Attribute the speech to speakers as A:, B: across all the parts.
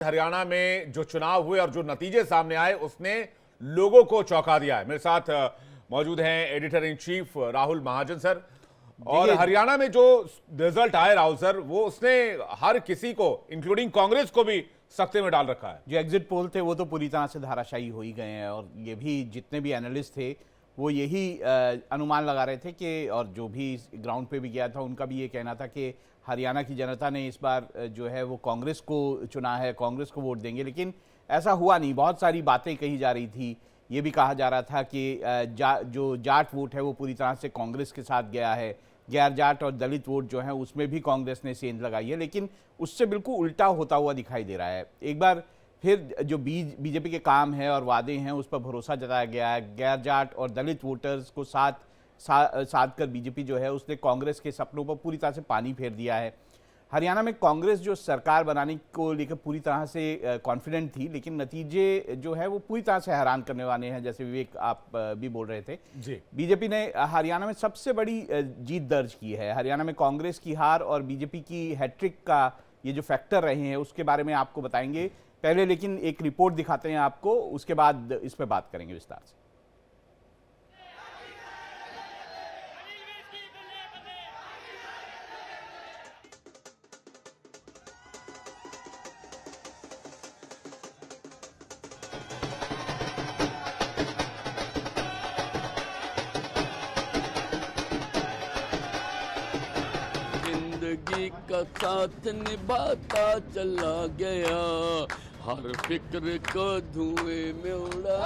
A: हरियाणा में जो चुनाव हुए और जो नतीजे सामने आए उसने लोगों को चौंका दिया है। मेरे साथ मौजूद हैं editor in chief Rahul Mahajan sir. और हरियाणा में जो रिजल्ट आए राहुल सर, वो उसने हर किसी को इंक्लूडिंग कांग्रेस को भी सख्ते में डाल रखा है।
B: जो एग्जिट पोल थे वो तो पूरी तरह से धाराशायी हो ही गए हैं और ये भी जितने भी एनालिस्ट थे वो यही अनुमान लगा रहे थे कि, और जो भी ग्राउंड पे भी गया था उनका भी ये कहना था कि हरियाणा की जनता ने इस बार जो है वो कांग्रेस को चुना है, कांग्रेस को वोट देंगे। लेकिन ऐसा हुआ नहीं। बहुत सारी बातें कही जा रही थी। ये भी कहा जा रहा था कि जो जाट वोट है वो पूरी तरह से कांग्रेस के साथ गया है, गैर जाट और दलित वोट जो है उसमें भी कांग्रेस ने सेंध लगाई है। लेकिन उससे बिल्कुल उल्टा होता हुआ दिखाई दे रहा है। एक बार फिर जो बीजेपी के काम है और वादे हैं उस पर भरोसा जताया गया है। गैर जाट और दलित वोटर्स को साथ कर बीजेपी जो है उसने कांग्रेस के सपनों पर पूरी तरह से पानी फेर दिया है। हरियाणा में कांग्रेस जो सरकार बनाने को लेकर पूरी तरह से कॉन्फिडेंट थी, लेकिन नतीजे जो है वो पूरी तरह से हैरान करने वाले हैं। जैसे विवेक आप भी बोल रहे थे
A: जी,
B: बीजेपी ने हरियाणा में सबसे बड़ी जीत दर्ज की है। हरियाणा में कांग्रेस की हार और बीजेपी की हैट्रिक का ये जो फैक्टर रहे हैं उसके बारे में आपको बताएंगे। पहले लेकिन एक रिपोर्ट दिखाते हैं आपको, उसके बाद इस पर बात करेंगे विस्तार से।
C: जिंदगी का साथ निभाता चला गया, हर फिक्र को धुएं में उड़ा।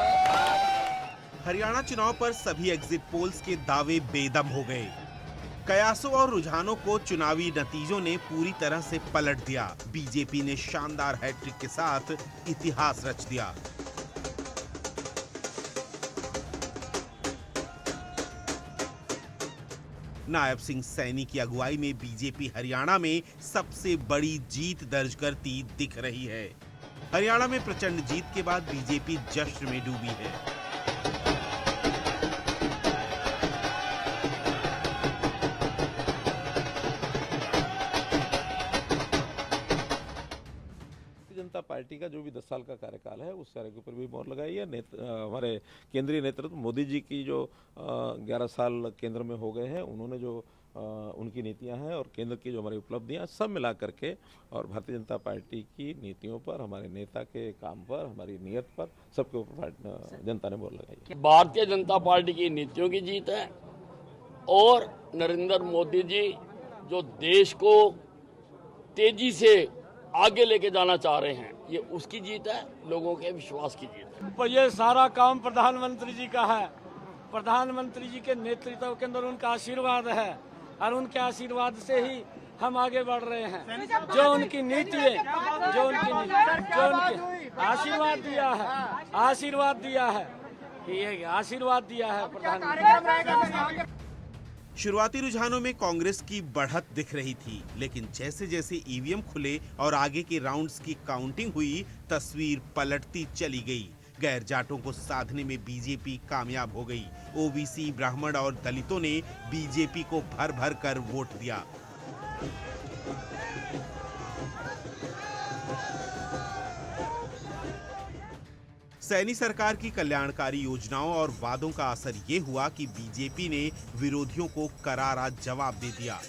D: हरियाणा चुनाव पर सभी एग्जिट पोल्स के दावे बेदम हो गए। कयासों और रुझानों को चुनावी नतीजों ने पूरी तरह से पलट दिया। बीजेपी ने शानदार हैट्रिक के साथ इतिहास रच दिया। नायब सिंह सैनी की अगुवाई में बीजेपी हरियाणा में सबसे बड़ी जीत दर्ज करती दिख रही है। हरियाणा में प्रचंड जीत के बाद बीजेपी जश्न में डूबी है।
E: जनता पार्टी का जो भी 10 साल का कार्यकाल है उस सारे के ऊपर भी मोहर लगाई है। हमारे केंद्रीय नेतृत्व मोदी जी की जो 11 साल केंद्र में हो गए हैं, उन्होंने जो उनकी नीतियां हैं और केंद्र की जो हमारी उपलब्धियां सब मिला करके और भारतीय जनता पार्टी की नीतियों पर, हमारे नेता के काम पर, हमारी नीयत पर, सबके ऊपर जनता ने मोहर लगाई है।
C: भारतीय जनता पार्टी की नीतियों की जीत है और नरेंद्र मोदी जी जो देश को तेजी से आगे लेके जाना चाह रहे हैं, ये उसकी जीत है, लोगों के विश्वास की जीत है।
F: पर ये सारा काम प्रधानमंत्री जी का है। प्रधानमंत्री जी के नेतृत्व के अंदर उनका आशीर्वाद है और उनके आशीर्वाद से ही हम आगे बढ़ रहे हैं। जो उनकी नीति है, जो उनकी आशीर्वाद दिया है, ये आशीर्वाद दिया है प्रधानमंत्री।
D: शुरुआती रुझानों में कांग्रेस की बढ़त दिख रही थी, लेकिन जैसे जैसे ईवीएम खुले और आगे के राउंड्स की काउंटिंग हुई, तस्वीर पलटती चली गई। गैर जाटों को साधने में बीजेपी कामयाब हो गई। ओबीसी, ब्राह्मण और दलितों ने बीजेपी को भर भर कर वोट दिया। सैनी सरकार की कल्याणकारी योजनाओं और वादों का असर ये हुआ कि बीजेपी ने विरोधियों को करारा जवाब दे दिया। –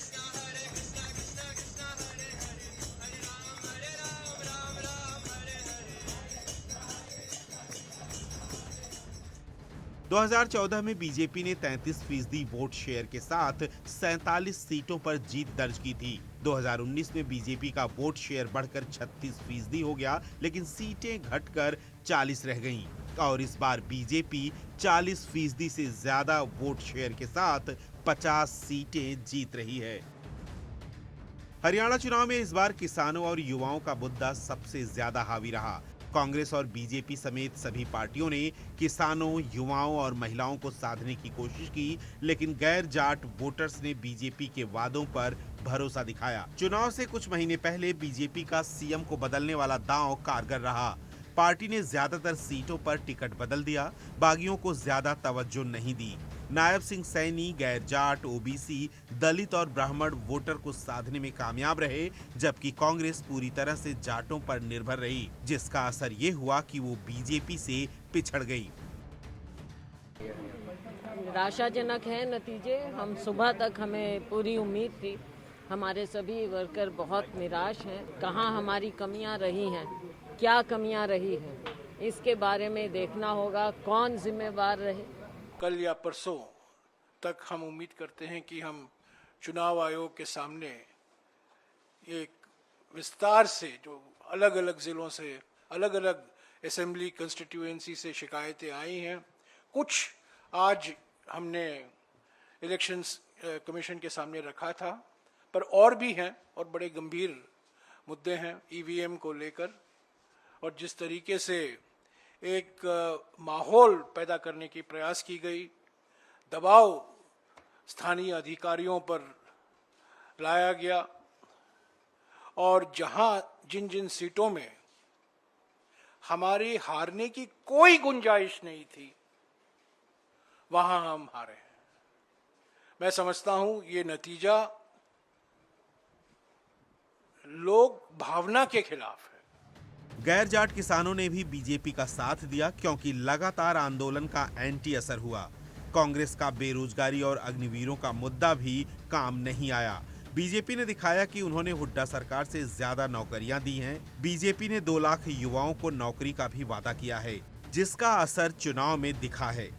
D: 2014 में बीजेपी ने 33% वोट शेयर के साथ 47 सीटों पर जीत दर्ज की थी। 2019 में बीजेपी का वोट शेयर बढ़कर 36% हो गया, लेकिन सीटें घटकर 40 रह गईं और इस बार बीजेपी 40% से ज्यादा वोट शेयर के साथ 50 सीटें जीत रही है। हरियाणा चुनाव में इस बार किसानों और युवाओं का मुद्दा सबसे ज्यादा हावी रहा। कांग्रेस और बीजेपी समेत सभी पार्टियों ने किसानों, युवाओं और महिलाओं को साधने की कोशिश की, लेकिन गैर जाट वोटर्स ने बीजेपी के वादों पर भरोसा दिखाया। चुनाव से कुछ महीने पहले बीजेपी का सीएम को बदलने वाला दांव कारगर रहा। पार्टी ने ज्यादातर सीटों पर टिकट बदल दिया, बागियों को ज्यादा तवज्जो नहीं दी। नायब सिंह सैनी गैर जाट, ओबीसी, दलित और ब्राह्मण वोटर को साधने में कामयाब रहे, जबकि कांग्रेस पूरी तरह से जाटों पर निर्भर रही, जिसका असर ये हुआ कि वो बीजेपी से पिछड़ गई।
G: निराशाजनक है नतीजे। हम सुबह तक हमें पूरी उम्मीद थी, हमारे सभी वर्कर बहुत निराश हैं। कहाँ हमारी कमियां रही हैं, क्या कमियां रही हैं, इसके बारे में देखना होगा, कौन जिम्मेवार रहे।
H: कल या परसों तक हम उम्मीद करते हैं कि हम चुनाव आयोग के सामने एक विस्तार से जो अलग अलग ज़िलों से, अलग अलग असेंबली कंस्टिट्यूएंसी से शिकायतें आई हैं, कुछ आज हमने इलेक्शंस कमीशन के सामने रखा था, पर और भी हैं और बड़े गंभीर मुद्दे हैं ईवीएम को लेकर, और जिस तरीके से एक माहौल पैदा करने की प्रयास की गई, दबाव स्थानीय अधिकारियों पर लाया गया, और जहां जिन जिन सीटों में हमारी हारने की कोई गुंजाइश नहीं थी, वहां हम हारे हैं। मैं समझता हूं ये नतीजा लोक भावना के खिलाफ है।
D: गैर जाट किसानों ने भी बीजेपी का साथ दिया, क्योंकि लगातार आंदोलन का एंटी असर हुआ। कांग्रेस का बेरोजगारी और अग्निवीरों का मुद्दा भी काम नहीं आया। बीजेपी ने दिखाया कि उन्होंने हुड्डा सरकार से ज्यादा नौकरियां दी हैं। बीजेपी ने 2 लाख युवाओं को नौकरी का भी वादा किया है, जिसका असर चुनाव में दिखा है।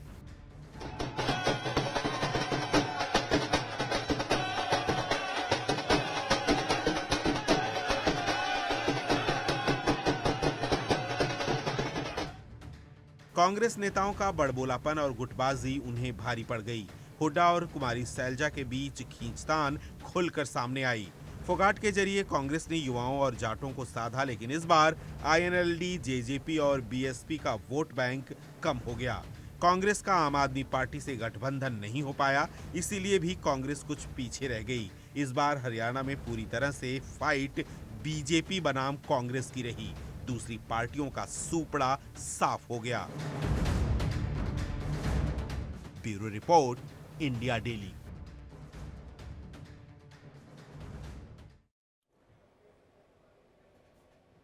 D: कांग्रेस नेताओं का बड़बोलापन और गुटबाजी उन्हें भारी पड़ गई। हुड्डा और कुमारी सैलजा के बीच खींचतान खुलकर सामने आई। फोगाट के जरिए कांग्रेस ने युवाओं और जाटों को साधा, लेकिन इस बार आईएनएलडी, जेजेपी और बीएसपी का वोट बैंक कम हो गया। कांग्रेस का आम आदमी पार्टी से गठबंधन नहीं हो पाया, इसीलिए भी कांग्रेस कुछ पीछे रह गई। इस बार हरियाणा में पूरी तरह से फाइट बीजेपी बनाम कांग्रेस की रही। दूसरी पार्टियों का सूपड़ा साफ हो गया। Bureau report, India daily.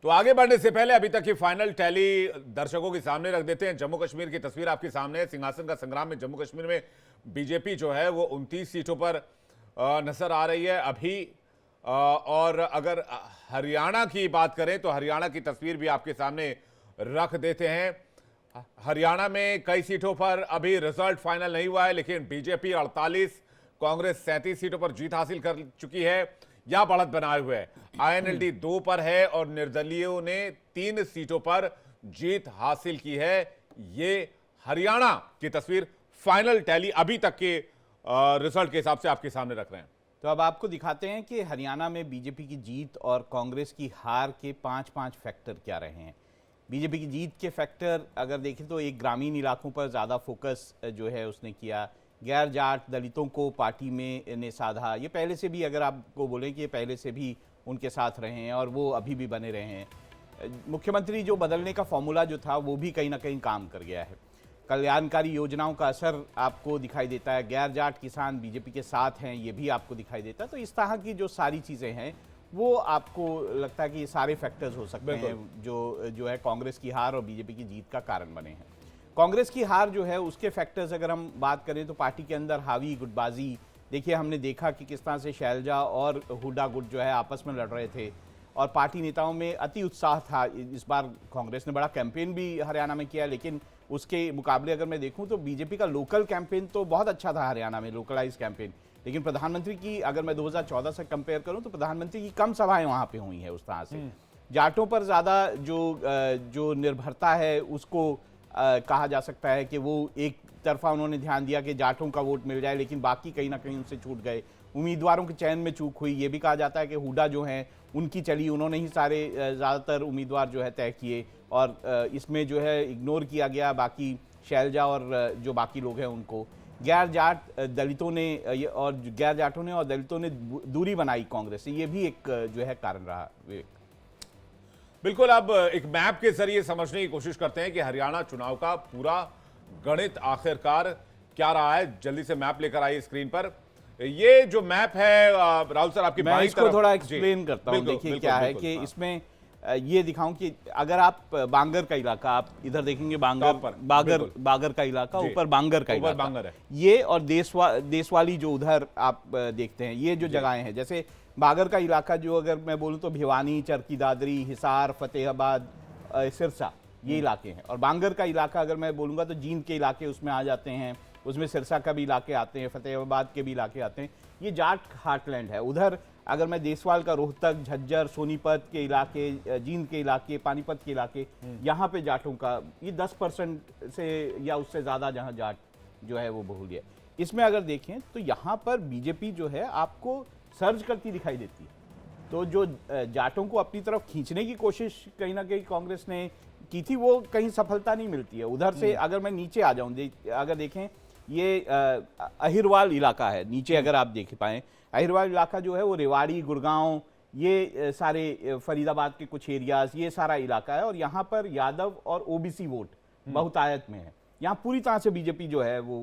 A: तो आगे बढ़ने से पहले अभी तक की फाइनल टैली दर्शकों के सामने रख देते हैं। जम्मू कश्मीर की तस्वीर आपके सामने है। सिंहासन का संग्राम में जम्मू कश्मीर में बीजेपी जो है वो 29 सीटों पर नजर आ रही है अभी। और अगर हरियाणा की बात करें तो हरियाणा की तस्वीर भी आपके सामने रख देते हैं। हरियाणा में कई सीटों पर अभी रिजल्ट फाइनल नहीं हुआ है, लेकिन बीजेपी 48, कांग्रेस 37 सीटों पर जीत हासिल कर चुकी है या बढ़त बनाए हुए है। आईएनएलडी 2 पर है और निर्दलीयों ने 3 सीटों पर जीत हासिल की है। ये हरियाणा की तस्वीर फाइनल टैली अभी तक के रिजल्ट के हिसाब से आपके सामने रख रहे हैं।
B: तो अब आपको दिखाते हैं कि हरियाणा में बीजेपी की जीत और कांग्रेस की हार के 5-5 फैक्टर क्या रहे हैं। बीजेपी की जीत के फैक्टर अगर देखें तो एक ग्रामीण इलाकों पर ज़्यादा फोकस जो है उसने किया, गैर जाट दलितों को पार्टी में ने साधा। ये पहले से भी, अगर आपको बोलें कि ये पहले से भी उनके साथ रहे हैं और वो अभी भी बने रहे हैं। मुख्यमंत्री जो बदलने का फॉर्मूला जो था वो भी कहीं ना कहीं काम कर गया है। कल्याणकारी योजनाओं का असर आपको दिखाई देता है। गैर जाट किसान बीजेपी के साथ हैं, ये भी आपको दिखाई देता है। तो इस तरह की जो सारी चीज़ें हैं वो आपको लगता है कि ये सारे फैक्टर्स हो सकते हैं जो है कांग्रेस की हार और बीजेपी की जीत का कारण बने हैं। कांग्रेस की हार जो है उसके फैक्टर्स अगर हम बात करें तो पार्टी के अंदर हावी गुटबाजी। देखिए, हमने देखा कि किस तरह से शैलजा और हुड्डा गुट जो है आपस में लड़ रहे थे और पार्टी नेताओं में अति उत्साह था। इस बार कांग्रेस ने बड़ा कैंपेन भी हरियाणा में किया, लेकिन उसके मुकाबले अगर मैं देखूं तो बीजेपी का लोकल कैंपेन तो बहुत अच्छा था हरियाणा में, लोकलाइज कैंपेन। लेकिन प्रधानमंत्री की अगर मैं 2014 से कंपेयर करूं तो प्रधानमंत्री की कम सभाएं वहां पे हुई हैं उस तरह से। जाटों पर ज़्यादा जो निर्भरता है उसको कहा जा सकता है कि वो एक तरफा उन्होंने ध्यान दिया कि जाटों का वोट मिल जाए, लेकिन बाकी कहीं ना कहीं उनसे छूट गए। उम्मीदवारों के चयन में चूक हुई। ये भी कहा जाता है कि हुड्डा जो हैं उनकी चली, उन्होंने ही सारे ज़्यादातर उम्मीदवार जो है तय किए और इसमें जो है इग्नोर किया गया बाकी शैलजा और जो बाकी लोग हैं उनको। गैर जाट दलितों ने और गैर जाटों ने और दलितों ने दूरी बनाई कांग्रेस से, ये भी एक जो है कारण रहा।
A: बिल्कुल, अब एक मैप के जरिए समझने की कोशिश करते हैं कि हरियाणा चुनाव का पूरा गणित आखिरकार क्या रहा है। जल्दी से मैप लेकर आइए स्क्रीन पर। ये जो मैप है राहुल सर आपकी
B: मैं
A: बाईं
B: इसको
A: तरफ-
B: थोड़ा
A: जी,
B: एक्सप्लेन करता हूँ।
A: बिल्कुल,
B: देखिए
A: बिल्कुल,
B: क्या है
A: बिल्कुल,
B: कि
A: हाँ।
B: इसमें ये दिखाऊं कि अगर आप बांगर का इलाका, आप इधर देखेंगे
A: टॉप पर, बिल्कुल।
B: बागर का इलाका,
A: जी,
B: ऊपर बांगर का
A: ऊपर
B: इलाका,
A: बांगर है।
B: ये और देशवाली जो उधर आप देखते हैं, ये जो जगहें हैं, जैसे बागर का इलाका जो अगर मैं बोलूं तो भिवानी, चरखी दादरी, हिसार, फतेहाबाद, सिरसा, ये इलाके हैं। और बांगर का इलाका अगर मैं बोलूंगा तो जींद के इलाके उसमें आ जाते हैं, उसमें सिरसा का भी इलाके आते हैं, फतेहाबाद के भी इलाके आते हैं। ये जाट हार्टलैंड है। उधर अगर मैं देसवाल का रोहतक, झज्जर, सोनीपत के इलाके, जींद के इलाके, पानीपत के इलाके, यहाँ पे जाटों का ये 10% से या उससे ज़्यादा जहाँ जाट जो है वो बहुल्य है। इसमें अगर देखें तो यहाँ पर बीजेपी जो है आपको सर्ज करती दिखाई देती है। तो जो जाटों को अपनी तरफ खींचने की कोशिश कहीं ना कहीं कांग्रेस ने की थी, वो कहीं सफलता नहीं मिलती है। उधर से अगर मैं नीचे आ जाऊं, अगर देखें ये अहिरवाल इलाका है, नीचे अगर आप देख पाएं, अहिरवाल इलाका जो है वो रेवाड़ी, गुड़गांव, ये सारे फरीदाबाद के कुछ एरियाज, ये सारा इलाका है। और यहाँ पर यादव और ओबीसी वोट बहुतायत में है। यहाँ पूरी तरह से बीजेपी जो है वो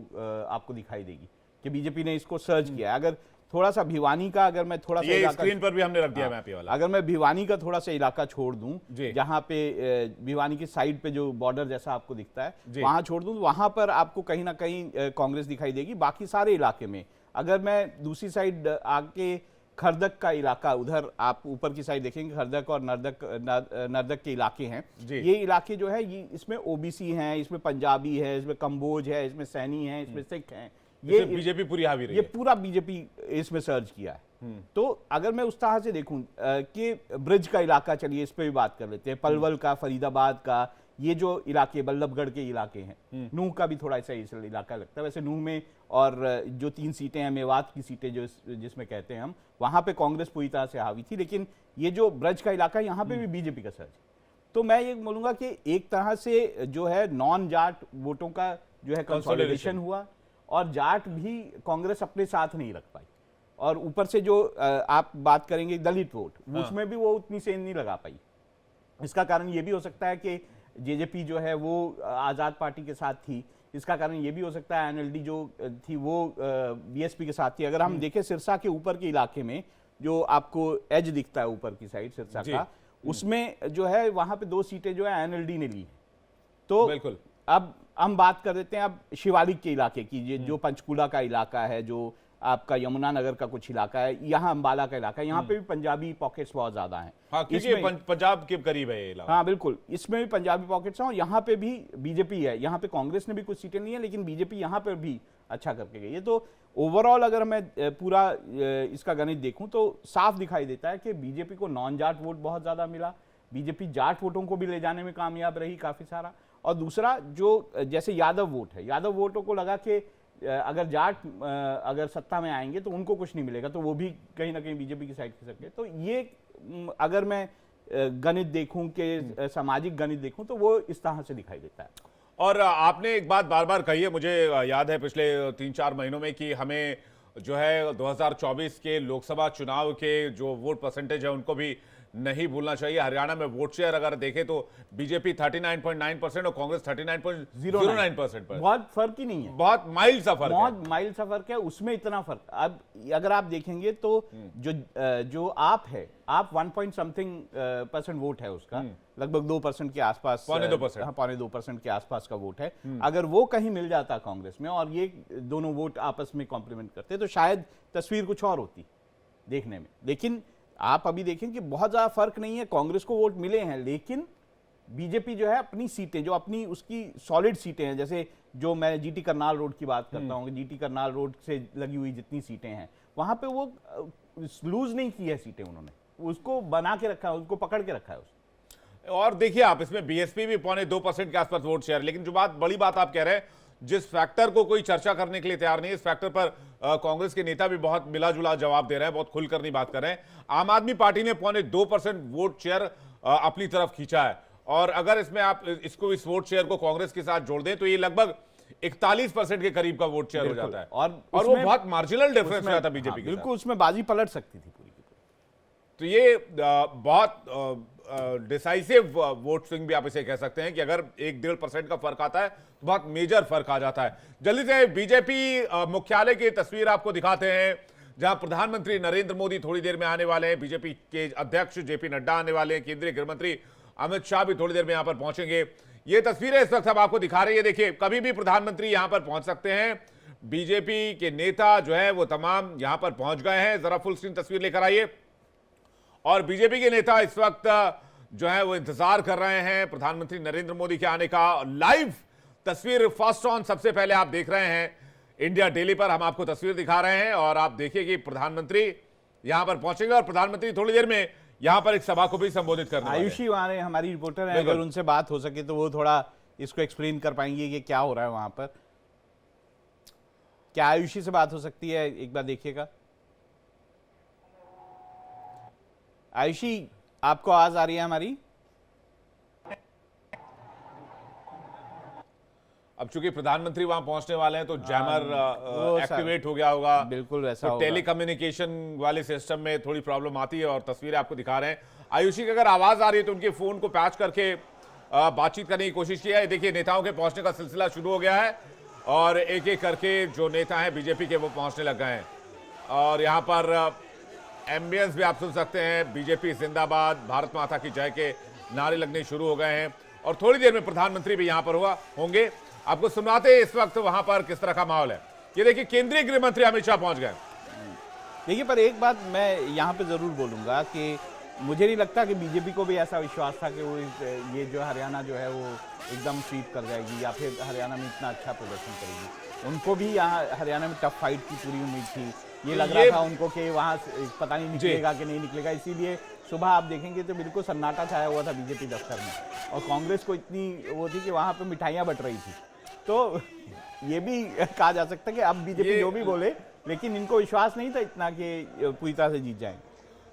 B: आपको दिखाई देगी कि बीजेपी ने इसको सर्च किया। अगर थोड़ा सा भिवानी का, अगर मैं थोड़ा सा
A: ये
B: इलाका,
A: स्क्रीन पर भी हमने रख दिया मैप ये वाला।
B: अगर मैं भिवानी का थोड़ा सा इलाका छोड़ दूं,
A: जी।
B: जहां पे भिवानी की साइड पे जो बॉर्डर जैसा आपको दिखता है,
A: जी।
B: वहां छोड़ दूं, तो वहां पर आपको कहीं ना कहीं कांग्रेस दिखाई देगी। बाकी सारे इलाके में अगर मैं दूसरी साइड आके खरदक का इलाका, उधर आप ऊपर की साइड देखेंगे, खरदक और नर्दक के इलाके हैं।
A: जी।
B: ये इलाके जो है ये इसमें ओबीसी हैं, इसमें पंजाबी है, इसमें कंबोज है, इसमें सैनी है, इसमें सिख हैं।
A: ये बीजेपी पूरी हावी रही
B: ये
A: है।
B: पूरा बीजेपी इसमें सर्च किया है। तो अगर मैं उस तरह से देखूं कि ब्रिज का इलाका, चलिए इस पे भी बात कर लेते हैं, पलवल का, फरीदाबाद का, ये जो इलाके बल्लभगढ़ के इलाके हैं, नूह का भी थोड़ा ऐसा इलाका लगता है। वैसे नूह में और जो 3 सीटें हैं, मेवात की सीटें जो जिसमें कहते हैं हम, वहां पे कांग्रेस पूरी तरह से हावी थी। लेकिन ये जो ब्रज का इलाका है, यहाँ पे भी बीजेपी का सर्च है। तो मैं ये बोलूंगा कि एक तरह से जो है नॉन जाट वोटों का जो है कंसोलिडेशन हुआ, और जाट भी कांग्रेस अपने साथ नहीं रख पाई। और ऊपर से जो आप बात करेंगे दलित वोट, उसमें भी वो उतनी सेंध नहीं लगा पाई। इसका कारण ये भी हो सकता है कि जेजेपी जो है वो आज़ाद पार्टी के साथ थी। इसका कारण ये भी हो सकता है एनएलडी जो थी वो बीएसपी के साथ थी। अगर हम देखें सिरसा के ऊपर के इलाके में जो आपको एज दिखता है ऊपर की साइड सिरसा का, उसमें जो है वहां पे 2 सीटें जो है एनएलडी ने ली। तो
A: बिल्कुल।
B: अब हम बात कर देते हैं अब शिवालिक के इलाके की, जो पंचकूला का इलाका है, जो आपका यमुनानगर का कुछ इलाका है, यहाँ अंबाला का इलाका है, यहाँ पे भी पंजाबी पॉकेट्स बहुत ज्यादा हैं।
A: हाँ, क्योंकि पंजाब के करीब है ये इलाका।
B: हाँ बिल्कुल, इसमें भी पंजाबी पॉकेट्स हैं। और यहाँ पे भी बीजेपी है, यहाँ पे कांग्रेस ने भी कुछ सीटें ली हैं, लेकिन बीजेपी यहाँ पर भी अच्छा करके गई है। तो ओवरऑल अगर मैं पूरा इसका गणित देखूं तो साफ दिखाई देता है कि बीजेपी को नॉन जाट वोट बहुत ज्यादा मिला, बीजेपी जाट वोटों को भी ले जाने में कामयाब रही काफी सारा। और दूसरा जो जैसे यादव वोट है, यादव वोटों को लगा कि अगर जाट अगर सत्ता में आएंगे तो उनको कुछ नहीं मिलेगा, तो वो भी कहीं ना कहीं बीजेपी की साइड खिसक गए। तो ये अगर मैं गणित देखूं कि सामाजिक गणित देखूं तो वो इस तरह से दिखाई देता है।
A: और आपने एक बात बार बार कही है, मुझे याद है पिछले 3-4 महीनों में, कि हमें जो है 2024 के लोकसभा चुनाव के जो वोट परसेंटेज है उनको भी नहीं भूलना चाहिए। हरियाणा में वोट शेयर अगर देखें तो बीजेपी 39.9% और कांग्रेस 39.09% पर।
B: बहुत फर्क ही नहीं है,
A: बहुत माइल्ड सा फर्क है।
B: बहुत माइल्ड सा फर्क है, उसमें इतना फर्क। अब अगर आप देखेंगे तो जो आप है, आप 1% वोट है उसका, लगभग 2% के आसपास, 2.5% के आसपास का वोट है। अगर वो कहीं मिल जाता कांग्रेस में और ये दोनों वोट आपस में कॉम्प्लीमेंट करते तो शायद तस्वीर कुछ और होती देखने में। लेकिन आप अभी देखें कि बहुत ज्यादा फर्क नहीं है, कांग्रेस को वोट मिले हैं, लेकिन बीजेपी जो है अपनी सीटें, जो अपनी उसकी सॉलिड सीटें हैं, जैसे जो मैं जीटी करनाल रोड की बात करता हूँ, जीटी करनाल रोड से लगी हुई जितनी सीटें हैं वहां पे वो लूज नहीं की है सीटें, उन्होंने उसको बना के रखा है, उसको पकड़ के रखा है उसको।
A: और देखिए आप इसमें बीएसपी भी 0.25% के आसपास वोट शेयर, लेकिन जो बड़ी बात आप कह रहे हैं, जिस फैक्टर को कोई चर्चा करने के लिए तैयार नहीं है, इस फैक्टर पर कांग्रेस के नेता भी बहुत मिला जुला जवाब दे रहे हैं, बहुत खुलकर नहीं बात कर रहे हैं। आम आदमी पार्टी ने 0.2% वोट शेयर अपनी तरफ खींचा है, और अगर इसमें आप इसको इस वोट शेयर को कांग्रेस के साथ जोड़ दें तो ये लगभग 41% के करीब का वोट शेयर हो जाता है। और वो बहुत मार्जिनल डिफरेंस हो जाता है बीजेपी के साथ।
B: बिल्कुल, उसमें बाजी पलट सकती थी पूरी की पूरी।
A: तो ये बहुत डिसाइसिव वोट स्विंग भी आप इसे कह सकते हैं कि अगर 1-1.5% का फर्क आता है तो बहुत मेजर फर्क आ जाता है। जल्दी से बीजेपी मुख्यालय की तस्वीर आपको दिखाते हैं, जहां प्रधानमंत्री नरेंद्र मोदी थोड़ी देर में आने वाले हैं, बीजेपी के अध्यक्ष जेपी नड्डा आने वाले हैं, केंद्रीय गृह मंत्री अमित शाह भी थोड़ी देर में यहां पर पहुंचेंगे। ये तस्वीरें इस वक्त हम आपको दिखा रही है। देखिए, कभी भी प्रधानमंत्री यहां पर पहुंच सकते हैं। बीजेपी के नेता जो है वो तमाम यहां पर पहुंच गए हैं। जरा फुल स्क्रीन तस्वीर लेकर आइए। और बीजेपी के नेता इस वक्त जो है वो इंतजार कर रहे हैं प्रधानमंत्री नरेंद्र मोदी के आने का। लाइव तस्वीर फर्स्ट ऑन सबसे पहले आप देख रहे हैं इंडिया डेली पर, हम आपको तस्वीर दिखा रहे हैं और आप देखिए कि प्रधानमंत्री यहां पर पहुंचेंगे और प्रधानमंत्री थोड़ी देर में यहां पर एक सभा को भी संबोधित करने वाले हैं।
B: आयुषी वहां हमारी रिपोर्टर है, अगर उनसे बात हो सके तो वो थोड़ा इसको एक्सप्लेन कर पाएंगे कि क्या हो रहा है वहां पर। क्या आयुषी से बात हो सकती है? एक बार देखिएगा। आयुषी, आपको आवाज आ रही है हमारी?
A: अब चूंकि प्रधानमंत्री वहां पहुंचने वाले हैं तो जैमर एक्टिवेट हो गया होगा।
B: बिल्कुल वैसा
A: तो
B: होगा।
A: टेलीकम्युनिकेशन वाले सिस्टम में थोड़ी प्रॉब्लम आती है और तस्वीरें आपको दिखा रहे हैं। आयुषी की अगर आवाज आ रही है तो उनके फोन को पैच करके बातचीत करने की कोशिश की है। देखिए, नेताओं के पहुंचने का सिलसिला शुरू हो गया है और एक एक करके जो नेता हैं बीजेपी के वो पहुंचने लग गए हैं। और यहाँ पर एम्बियंस भी आप सुन सकते हैं, बीजेपी जिंदाबाद, भारत माता की जय के नारे लगने शुरू हो गए हैं और थोड़ी देर में प्रधानमंत्री भी यहाँ पर होंगे। आपको सुनाते हैं इस वक्त वहां पर किस तरह का माहौल है। ये देखिए, केंद्रीय गृह मंत्री अमित शाह पहुंच गए।
B: देखिए, पर एक बात मैं यहाँ पे जरूर बोलूंगा कि मुझे नहीं लगता कि बीजेपी को भी ऐसा विश्वास था कि वो ये जो हरियाणा जो है वो एकदम स्वीप कर जाएगी या फिर हरियाणा में इतना अच्छा प्रदर्शन करेगी। उनको भी यहाँ हरियाणा में टफ फाइट की पूरी उम्मीद थी। ये लग रहा था उनको कि वहाँ पता नहीं निकलेगा कि नहीं निकलेगा, इसीलिए सुबह आप देखेंगे तो बिल्कुल सन्नाटा छाया हुआ था बीजेपी दफ्तर में और कांग्रेस को इतनी वो थी कि वहाँ पे मिठाइयाँ बट रही थी। तो ये भी कहा जा सकता है कि अब बीजेपी जो भी बोले, लेकिन इनको विश्वास नहीं था इतना कि पूरी तरह से जीत जाएंगे।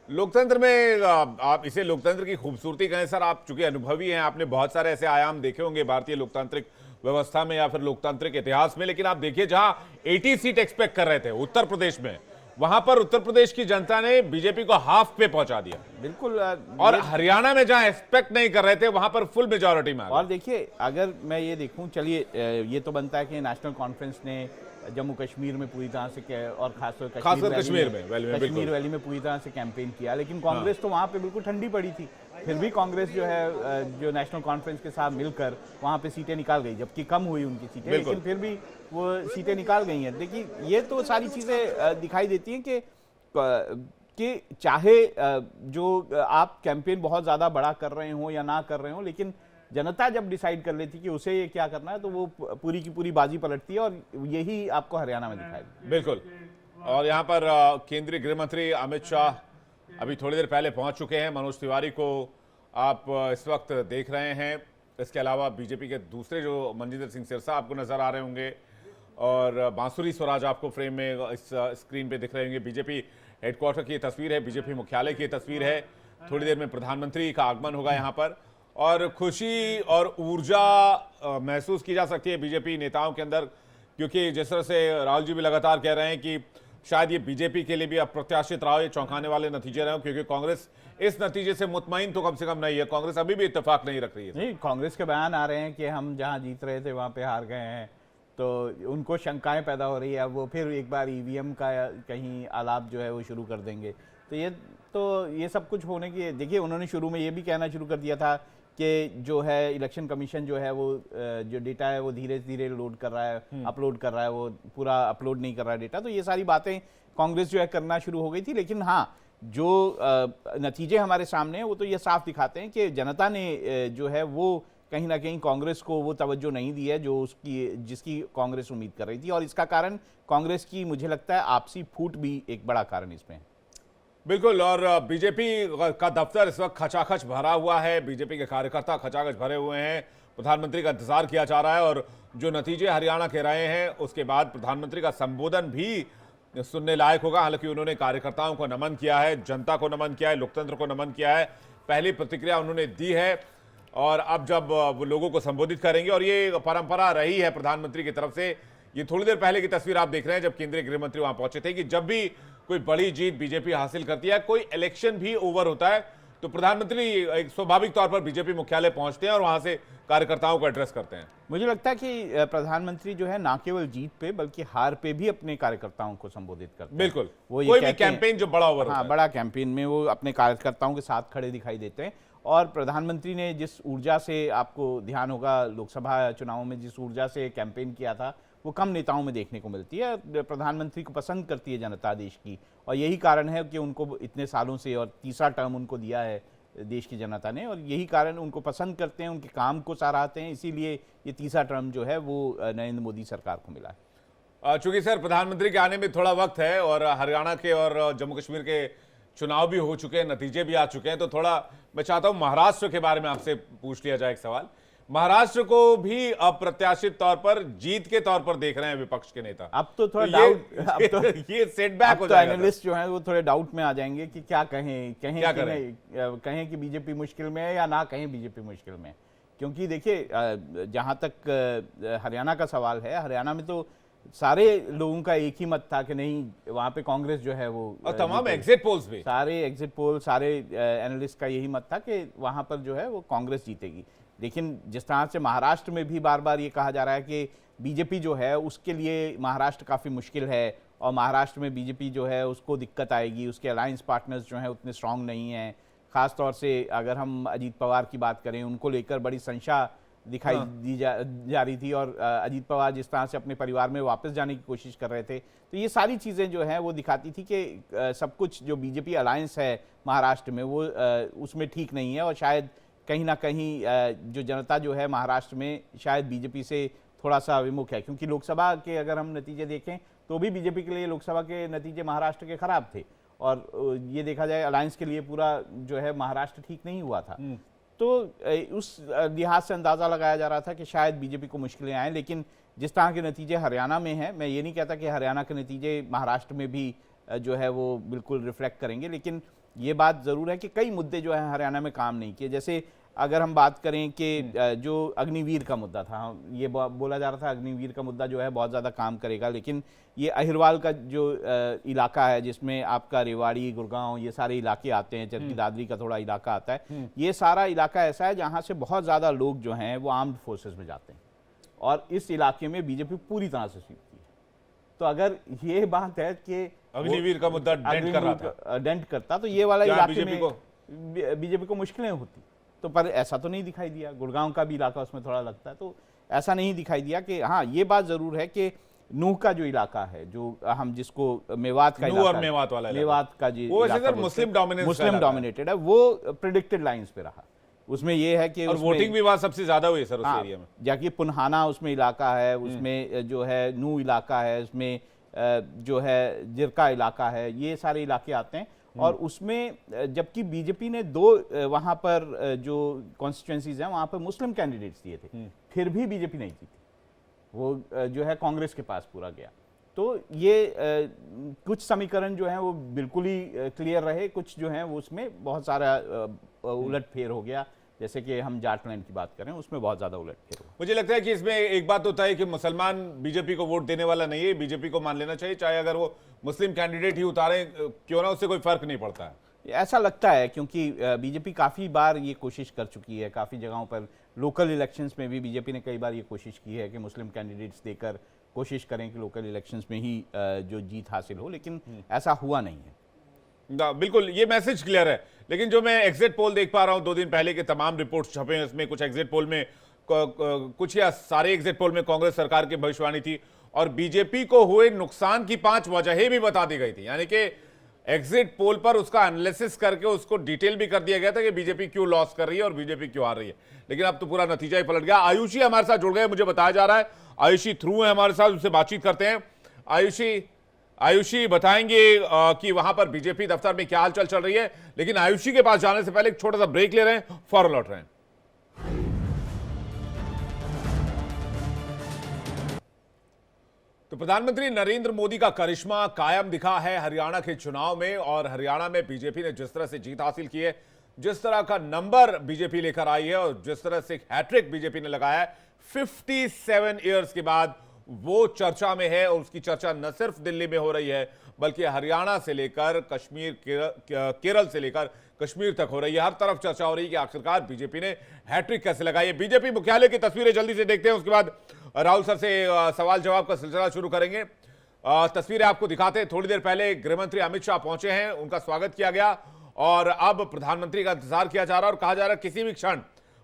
A: लोकतंत्र में आप इसे लोकतंत्र की खूबसूरती कहें सर, आप चूंकि अनुभवी हैं, आपने बहुत सारे ऐसे आयाम देखे होंगे भारतीय लोकतांत्रिक व्यवस्था में या फिर लोकतांत्रिक इतिहास में, लेकिन आप देखिए जहां 80 सीट एक्सपेक्ट कर रहे थे उत्तर प्रदेश में, वहां पर उत्तर प्रदेश की जनता ने बीजेपी को हाफ पे पहुंचा दिया।
B: बिल्कुल।
A: और हरियाणा में जहां एक्सपेक्ट नहीं कर रहे थे वहां पर फुल मेजॉरिटी में। और
B: देखिए, अगर मैं ये देखूं, चलिए ये तो बनता है कि नेशनल कॉन्फ्रेंस ने जम्मू कश्मीर में पूरी तरह से और खासकर कश्मीर वैली में पूरी तरह से कैंपेन किया, लेकिन कांग्रेस तो वहां पे बिल्कुल ठंडी पड़ी थी। फिर भी कांग्रेस जो है जो नेशनल कॉन्फ्रेंस के साथ मिलकर वहां पे सीटें निकाल गई, जबकि कम हुई उनकी सीटें, लेकिन फिर भी वो सीटें निकाल गई हैं। देखिए, ये तो सारी चीजें दिखाई देती हैं कि चाहे जो आप कैंपेन बहुत ज्यादा बड़ा कर रहे हो या ना कर रहे हो, लेकिन जनता जब डिसाइड कर लेती कि उसे ये क्या करना है तो वो पूरी की पूरी बाजी पलटती है और यही आपको हरियाणा में दिखाई।
A: बिल्कुल। और यहाँ पर केंद्रीय गृह मंत्री अमित शाह अभी थोड़ी देर पहले पहुंच चुके हैं। मनोज तिवारी को आप इस वक्त देख रहे हैं। इसके अलावा बीजेपी के दूसरे जो मनजिंदर सिंह सिरसा आपको नजर आ रहे होंगे और बांसुरी स्वराज आपको फ्रेम में इस स्क्रीन पे दिख रहे होंगे। बीजेपी हेडक्वार्टर की तस्वीर है, बीजेपी मुख्यालय की तस्वीर है। थोड़ी देर में प्रधानमंत्री का आगमन होगा यहाँ पर और खुशी और ऊर्जा महसूस की जा सकती है बीजेपी नेताओं के अंदर, क्योंकि जिस तरह से राहुल जी भी लगातार कह रहे हैं कि शायद ये बीजेपी के लिए भी अप्रत्याशित रहा हो, ये चौंकाने वाले नतीजे रहे हो, क्योंकि कांग्रेस इस नतीजे से मुतमईन तो कम से कम नहीं है। कांग्रेस अभी भी इत्तेफाक नहीं रख रही है।
B: नहीं, कांग्रेस के बयान आ रहे हैं कि हम जहां जीत रहे थे वहां पे हार गए हैं, तो उनको शंकाएं पैदा हो रही है। वो फिर एक बार ईवीएम का कहीं आलाप जो है वो शुरू कर देंगे। तो ये सब कुछ होने की, देखिए उन्होंने शुरू में ये भी कहना शुरू कर दिया था कि जो है इलेक्शन कमीशन जो है वो जो डेटा है वो धीरे धीरे लोड कर रहा है, अपलोड कर रहा है, वो पूरा अपलोड नहीं कर रहा है डेटा। तो ये सारी बातें कांग्रेस जो है करना शुरू हो गई थी। लेकिन हाँ, जो नतीजे हमारे सामने हैं वो तो ये साफ दिखाते हैं कि जनता ने जो है वो कहीं ना कहीं कांग्रेस को वो तवज्जो नहीं दी है जो जिसकी कांग्रेस उम्मीद कर रही थी। और इसका कारण कांग्रेस की, मुझे लगता है, आपसी फूट भी एक बड़ा कारण इसमें है।
A: बिल्कुल। और बीजेपी का दफ्तर इस वक्त खचाखच भरा हुआ है, बीजेपी के कार्यकर्ता खचाखच भरे हुए हैं, प्रधानमंत्री का इंतजार किया जा रहा है और जो नतीजे हरियाणा के रहे हैं उसके बाद प्रधानमंत्री का संबोधन भी सुनने लायक होगा। हालांकि उन्होंने कार्यकर्ताओं को नमन किया है, जनता को नमन किया है, लोकतंत्र को नमन किया है, पहली प्रतिक्रिया उन्होंने दी है और अब जब वो लोगों को संबोधित करेंगे, और ये परंपरा रही है प्रधानमंत्री की तरफ से। ये थोड़ी देर पहले की तस्वीर आप देख रहे हैं जब केंद्रीय गृह मंत्री वहां पहुंचे थे कि जब भी कोई बड़ी जीत बीजेपी हासिल करती है, कोई इलेक्शन भी ओवर होता है, तो प्रधानमंत्री एक स्वाभाविक तौर पर बीजेपी मुख्यालय पहुंचते हैं और वहां से कार्यकर्ताओं को एड्रेस करते हैं।
B: मुझे लगता है कि प्रधानमंत्री जो है ना केवल जीत पे बल्कि हार पे भी अपने कार्यकर्ताओं को संबोधित करते हैं।
A: बिल्कुल,
B: वो ये
A: कोई भी
B: कहते हैं-
A: कैंपेन जो बड़ा ओवर होता
B: हाँ,
A: है।
B: बड़ा कैंपेन में वो अपने कार्यकर्ताओं के साथ खड़े दिखाई देते हैं। और प्रधानमंत्री ने जिस ऊर्जा से, आपको ध्यान होगा लोकसभा चुनावों में जिस ऊर्जा से कैंपेन किया था, वो कम नेताओं में देखने को मिलती है। प्रधानमंत्री को पसंद करती है जनता देश की, और यही कारण है कि उनको इतने सालों से, और तीसरा टर्म उनको दिया है देश की जनता ने, और यही कारण उनको पसंद करते हैं, उनके काम को सराहते हैं। इसीलिए ये तीसरा टर्म जो है वो नरेंद्र मोदी सरकार को मिला है।
A: चूंकि सर प्रधानमंत्री के आने में थोड़ा वक्त है और हरियाणा के और जम्मू कश्मीर के चुनाव भी हो चुके हैं, नतीजे भी आ चुके हैं, तो थोड़ा मैं चाहता हूं महाराष्ट्र के बारे में आपसे पूछ लिया जाए एक सवाल। महाराष्ट्र को भी अप्रत्याशित तौर पर जीत के तौर पर देख रहे हैं विपक्ष के नेता।
B: अब तो थोड़ा
A: ये-
B: डाउट, अब तो
A: ये सेटबैक हो
B: अब तो
A: जाएगा।
B: एनालिस्ट जो है वो थोड़े डाउट में आ जाएंगे कि क्या कहें
A: क्या
B: कि
A: करें?
B: नहीं, कहें कि बीजेपी मुश्किल में है या ना कहें बीजेपी मुश्किल में है। क्योंकि देखिए, जहां तक हरियाणा का सवाल है, हरियाणा में तो सारे लोगों का एक ही मत था कि नहीं, वहां पे कांग्रेस जो है वो
A: और तमाम
B: जीतेगी।
A: एग्जिट पोल्स भी,
B: सारे एग्जिट पोल, सारे एनालिस्ट का यही मत था कि वहां पर जो है वो कांग्रेस जीतेगी। लेकिन जिस तरह से महाराष्ट्र में भी बार बार ये कहा जा रहा है कि बीजेपी जो है उसके लिए महाराष्ट्र काफ़ी मुश्किल है, और महाराष्ट्र में बीजेपी जो है उसको दिक्कत आएगी, उसके अलायंस पार्टनर्स जो हैं उतने स्ट्रांग नहीं हैं। खास तौर से अगर हम अजीत पवार की बात करें, उनको लेकर बड़ी संशय दिखाई दी जा रही थी, और अजीत पवार जिस तरह से अपने परिवार में वापस जाने की कोशिश कर रहे थे, तो ये सारी चीज़ें जो हैं वो दिखाती थी कि सब कुछ जो बीजेपी अलायंस है महाराष्ट्र में वो उसमें ठीक नहीं है, और शायद कहीं ना कहीं जो जनता जो है महाराष्ट्र में शायद बीजेपी से थोड़ा सा विमुख है। क्योंकि लोकसभा के अगर हम नतीजे देखें तो भी बीजेपी के लिए लोकसभा के नतीजे महाराष्ट्र के खराब थे, और ये देखा जाए अलायंस के लिए पूरा जो है महाराष्ट्र ठीक नहीं हुआ था। तो उस लिहाज से अंदाज़ा लगाया जा रहा था कि शायद बीजेपी को मुश्किलें आएँ। लेकिन जिस तरह के नतीजे हरियाणा में हैं, मैं ये नहीं कहता कि हरियाणा के नतीजे महाराष्ट्र में भी जो है वो बिल्कुल रिफ्लेक्ट करेंगे, लेकिन ये बात ज़रूर है कि कई मुद्दे जो हैं हरियाणा में काम नहीं किए। जैसे अगर हम बात करें कि जो अग्निवीर का मुद्दा था, ये बोला जा रहा था अग्निवीर का मुद्दा जो है बहुत ज़्यादा काम करेगा, लेकिन ये अहिरवाल का जो इलाका है जिसमें आपका रेवाड़ी, गुड़गांव, ये सारे इलाके आते हैं, चरखी दादरी का थोड़ा इलाका आता है, ये सारा इलाका ऐसा है जहाँ से बहुत ज़्यादा लोग जो हैं वो आर्म्ड फोर्सेस में जाते हैं, और इस इलाके में बीजेपी पूरी तरह से सीखती है। तो अगर ये बात है कि
A: अग्निवीर का मुद्दा डेंट कर रहा था,
B: डेंट करता, तो ये वाला
A: क्या
B: इलाके
A: बीजेपी
B: में बीजेपी को मुश्किलें होती। तो पर ऐसा तो नहीं दिखाई दिया। गुड़गांव का भी इलाका उसमें थोड़ा लगता है, तो ऐसा नहीं दिखाई दिया कि हाँ, ये बात जरूर है कि नूह का जो इलाका है, जो हम जिसको मेवात का
A: नूह
B: इलाका
A: और
B: है,
A: मेवात वाला इलाका।
B: मेवात का जो
A: वो वैसे
B: इलाका
A: सर
B: बोलते
A: मुस्लिम
B: हैं,
A: dominance का
B: मुस्लिम
A: इलाका है।
B: डोमिनेटेड है, वो प्रिडिक्टेड लाइंस पे रहा। उसमें ये है कि
A: और
B: उसमें-
A: वोटिंग भी वहां सबसे ज्यादा हुई है सर उस
B: हाँ,
A: एरिया में।
B: जाकि पुनहाना उसमें इलाका है, उसमें जो है नूह इलाका है, उसमें जो है जिरका इलाका है, ये सारे इलाके आते हैं। और उसमें जबकि बीजेपी ने 2 वहाँ पर जो कॉन्स्टिट्यूएंसीज हैं वहाँ पर मुस्लिम कैंडिडेट्स दिए थे, फिर भी बीजेपी नहीं जीती, वो जो है कांग्रेस के पास पूरा गया। तो ये कुछ समीकरण जो हैं वो बिल्कुल ही क्लियर रहे, कुछ जो हैं वो उसमें बहुत सारा उलटफेर हो गया। जैसे कि हम जाटलैंड की बात करें, उसमें बहुत ज्यादा उलटफेर हुआ।
A: मुझे लगता है कि इसमें एक बात होता है कि मुसलमान बीजेपी को वोट देने वाला नहीं है, बीजेपी को मान लेना चाहिए, चाहे अगर वो मुस्लिम कैंडिडेट ही उतारे क्यों ना, उससे कोई फर्क नहीं पड़ता है।
B: ऐसा लगता है क्योंकि बीजेपी काफ़ी बार ये कोशिश कर चुकी है, काफ़ी जगहों पर लोकल इलेक्शंस में भी बीजेपी ने कई बार ये कोशिश की है कि मुस्लिम कैंडिडेट्स देकर कोशिश करें कि लोकल इलेक्शंस में ही जो जीत हासिल हो, लेकिन ऐसा हुआ नहीं है।
A: बिल्कुल, ये मैसेज क्लियर है। लेकिन जो मैं एग्जिट पोल देख पा रहा हूं 2 दिन पहले के तमाम रिपोर्ट्स छपे हैं, उसमें कुछ एग्जिट पोल में कुछ या सारे एग्जिट पोल में कांग्रेस सरकार की भविष्यवाणी थी, और बीजेपी को हुए नुकसान की 5 वजहें भी बता दी गई थी। यानी कि एग्जिट पोल पर उसका एनालिसिस करके उसको डिटेल भी कर दिया गया था कि बीजेपी क्यों लॉस कर रही है और बीजेपी क्यों हार रही है। लेकिन अब तो पूरा नतीजा ही पलट गया। आयुषी हमारे साथ जुड़ गए, मुझे बताया जा रहा है आयुषी थ्रू है हमारे साथ, उससे बातचीत करते हैं। आयुषी बताएंगे कि वहां पर बीजेपी दफ्तर में क्या हलचल चल रही है। लेकिन आयुषी के पास जाने से पहले एक छोटा सा ब्रेक ले रहे हैं, फौरन लौट रहे हैं। तो प्रधानमंत्री नरेंद्र मोदी का करिश्मा कायम दिखा है हरियाणा के चुनाव में, और हरियाणा में बीजेपी ने जिस तरह से जीत हासिल की है, जिस तरह का नंबर बीजेपी लेकर आई है, और जिस तरह से हैट्रिक बीजेपी ने लगाया है 57 ईयर्स के बाद, वो चर्चा में है। और उसकी चर्चा न सिर्फ दिल्ली में हो रही है, बल्कि हरियाणा से लेकर कश्मीर, केरल से लेकर कश्मीर तक हो रही है। हर तरफ चर्चा हो रही है कि आखिरकार बीजेपी ने हैट्रिक कैसे लगाई है। बीजेपी मुख्यालय की तस्वीरें जल्दी से देखते हैं, उसके बाद राहुल सर से सवाल जवाब का सिलसिला शुरू करेंगे। तस्वीरें आपको दिखाते हैं। थोड़ी देर पहले गृहमंत्री अमित शाह पहुंचे हैं, उनका स्वागत किया गया और अब प्रधानमंत्री का इंतजार किया जा रहा है और कहा जा रहा है किसी भी क्षण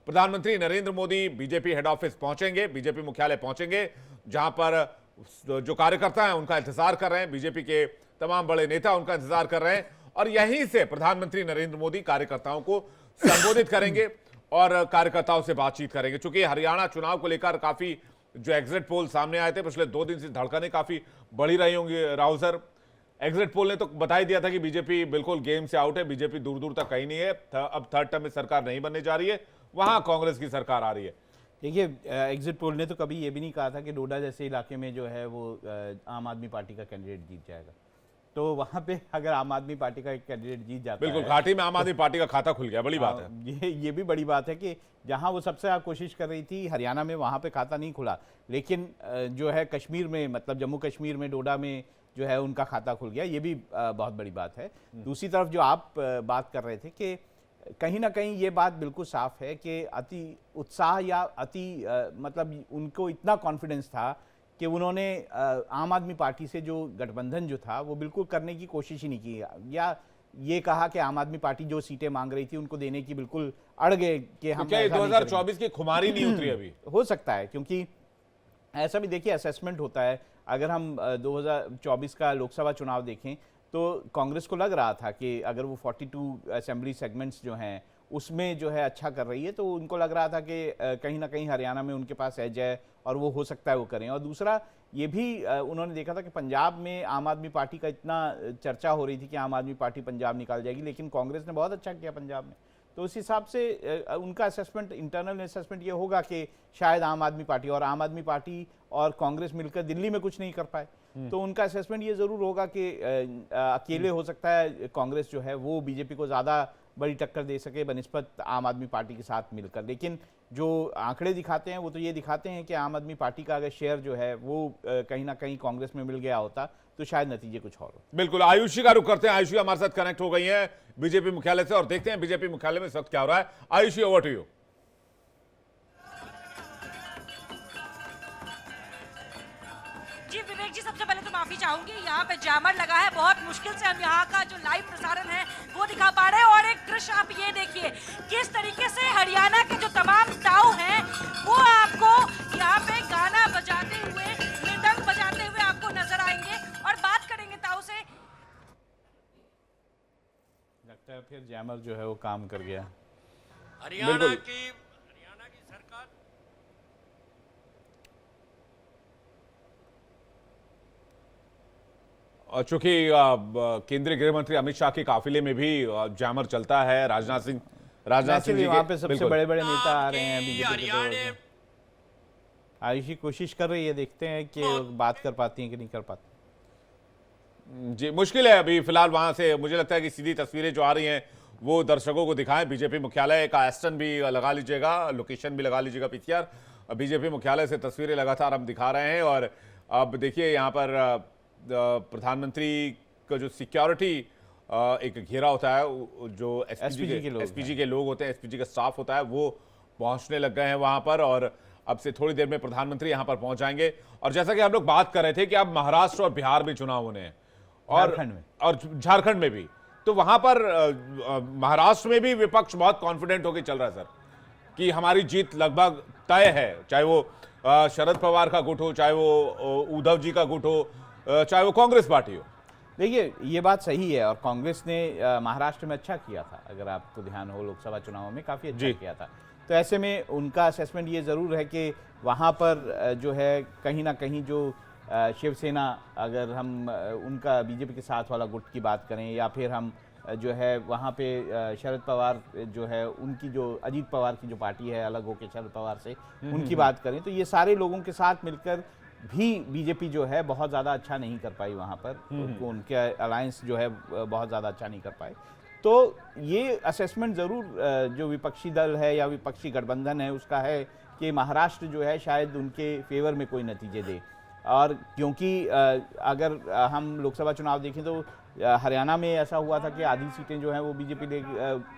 A: प्रधानमंत्री Narendra Modi BJP head office पहुंचेंगे, बीजेपी मुख्यालय पहुंचेंगे, जहां पर जो कार्यकर्ता हैं उनका इंतजार कर रहे हैं, बीजेपी के तमाम बड़े नेता उनका इंतजार कर रहे हैं और यहीं से प्रधानमंत्री नरेंद्र मोदी कार्यकर्ताओं को संबोधित करेंगे और कार्यकर्ताओं से बातचीत करेंगे। चूंकि हरियाणा चुनाव को लेकर काफी जो एग्जिट पोल सामने आए थे, पिछले 2 दिन से धड़कनें काफी बढ़ी रही होंगी। राहुल सर, एग्जिट पोल ने तो बता ही दिया था कि बीजेपी बिल्कुल गेम से आउट है, बीजेपी दूर दूर तक कहीं नहीं है, अब थर्ड टर्म में सरकार नहीं बनने जा रही है, वहां कांग्रेस की सरकार आ रही है।
B: देखिए, एग्जिट पोल ने तो कभी ये भी नहीं कहा था कि डोडा जैसे इलाके में जो है वो आम आदमी पार्टी का कैंडिडेट जीत जाएगा। तो वहां पे अगर आम आदमी पार्टी का एक कैंडिडेट जीत जाता है,
A: बिल्कुल घाटी में आम आदमी पार्टी का खाता खुल गया, बड़ी बात है।
B: ये भी बड़ी बात है कि जहां वो सबसे ज्यादा कोशिश कर रही थी हरियाणा में, वहां पे खाता नहीं खुला, लेकिन जो है कश्मीर में, मतलब जम्मू कश्मीर में, डोडा में जो है उनका खाता खुल गया, ये भी बहुत बड़ी बात है। दूसरी तरफ जो आप बात कर रहे थे कि कहीं ना कहीं ये बात बिल्कुल साफ है कि अति उत्साह या अति मतलब उनको इतना कॉन्फिडेंस था कि उन्होंने आम आदमी पार्टी से जो गठबंधन जो था वो बिल्कुल करने की कोशिश ही नहीं की, या ये कहा कि आम आदमी पार्टी जो सीटें मांग रही थी उनको देने की बिल्कुल अड़ गए कि हम
A: क्या 2024 की खुमारी नहीं उतरी अभी?
B: हो सकता है, क्योंकि ऐसा भी देखिए असेसमेंट होता है। अगर हम 2024 का लोकसभा चुनाव देखें तो कांग्रेस को लग रहा था कि अगर वो 42 असेंबली सेगमेंट्स जो हैं उसमें जो है अच्छा कर रही है, तो उनको लग रहा था कि कहीं ना कहीं हरियाणा में उनके पास एज है और वो हो सकता है वो करें। और दूसरा ये भी उन्होंने देखा था कि पंजाब में आम आदमी पार्टी का इतना चर्चा हो रही थी कि आम आदमी पार्टी पंजाब निकाल जाएगी, लेकिन कांग्रेस ने बहुत अच्छा किया पंजाब में। तो उस हिसाब से उनका असेसमेंट, इंटरनल असेसमेंट ये होगा कि शायद आम आदमी पार्टी और कांग्रेस मिलकर दिल्ली में कुछ नहीं कर पाए, तो उनका असेसमेंट ये जरूर होगा कि अकेले हो सकता है कांग्रेस जो है वो बीजेपी को ज़्यादा बड़ी टक्कर दे सके बनिस्बत आम आदमी पार्टी के साथ मिलकर। लेकिन जो आंकड़े दिखाते हैं वो तो ये दिखाते हैं कि आम आदमी पार्टी का अगर शेयर जो है वो कहीं ना कहीं कांग्रेस में मिल गया होता तो शायद नतीजे कुछ और हो।
A: बिल्कुल, आयुषी का रुख करते हैं। आयुषी हमारे साथ कनेक्ट हो गई है बीजेपी मुख्यालय से और देखते हैं बीजेपी मुख्यालय में इस वक्त क्या हो रहा है। Ayushi, over to you.
I: जी विवेक जी, सबसे पहले तो माफी चाहूंगी, यहाँ पे जैमर लगा है, बहुत मुश्किल से हम यहाँ का जो लाइव प्रसारण है वो दिखा पा रहे हैं। और एक दृश्य आप ये देखिए किस तरीके से हरियाणा के जो तमाम ताऊ हैं वो आपको यहाँ पे गाना बजाते हुए, मृदंग बजाते हुए आपको नजर आएंगे और बात करेंगे ताऊ से।
B: लगता है फिर जैमर जो है वो काम कर गया।
F: हरियाणा की सरकार
A: चूंकि केंद्रीय गृह मंत्री अमित शाह के काफिले में भी जैमर चलता है, राजनाथ सिंह जी
B: वहाँ पे सबसे बड़े बड़े नेता आ रहे हैं बीजेपी के। आयुषी कोशिश कर रही है, देखते हैं कि बात कर पाती हैं कि नहीं कर पाती।
A: जी, मुश्किल है अभी फिलहाल वहां से। मुझे लगता है कि सीधी तस्वीरें जो आ रही हैं वो दर्शकों को दिखाएं। बीजेपी मुख्यालय का एस्टन भी लगा लीजिएगा, लोकेशन भी लगा लीजिएगा पीसीआर। बीजेपी मुख्यालय से तस्वीरें लगातार हम दिखा रहे हैं और अब देखिए यहाँ पर प्रधानमंत्री का जो सिक्योरिटी एक घेरा होता है, जो एसपीजी के लोग होते हैं, एसपीजी का स्टाफ होता है, वो पहुंचने लग गए हैं वहां पर और अब से थोड़ी देर में प्रधानमंत्री यहां पर पहुंच जाएंगे। और जैसा कि हम लोग बात कर रहे थे कि अब महाराष्ट्र और बिहार में चुनाव होने हैं और झारखंड में भी, तो वहां पर महाराष्ट्र में भी विपक्ष बहुत कॉन्फिडेंट होकर चल रहा है सर कि हमारी जीत लगभग तय है, चाहे वो शरद पवार का गुट हो, चाहे वो उद्धव जी का गुट हो, चाहे वो कांग्रेस पार्टी हो।
B: देखिए ये बात सही है और कांग्रेस ने महाराष्ट्र में अच्छा किया था, अगर आपको ध्यान हो लोकसभा चुनाव में काफ़ी अच्छा किया था। तो ऐसे में उनका असेसमेंट ये ज़रूर है कि वहाँ पर जो है कहीं ना कहीं जो शिवसेना, अगर हम उनका बीजेपी के साथ वाला गुट की बात करें या फिर हम जो है वहाँ पे शरद पवार जो है उनकी जो अजीत पवार की जो पार्टी है अलग होकर शरद पवार से उनकी बात करें, तो ये सारे लोगों के साथ मिलकर भी बीजेपी जो है बहुत ज़्यादा अच्छा नहीं कर पाई वहाँ पर, उनके अलायंस जो है बहुत ज़्यादा अच्छा नहीं कर पाए। तो ये असेसमेंट ज़रूर जो विपक्षी दल है या विपक्षी गठबंधन है उसका है कि महाराष्ट्र जो है शायद उनके फेवर में कोई नतीजे दे। और क्योंकि अगर हम लोकसभा चुनाव देखें तो हरियाणा में ऐसा हुआ था कि आधी सीटें जो हैं वो बीजेपी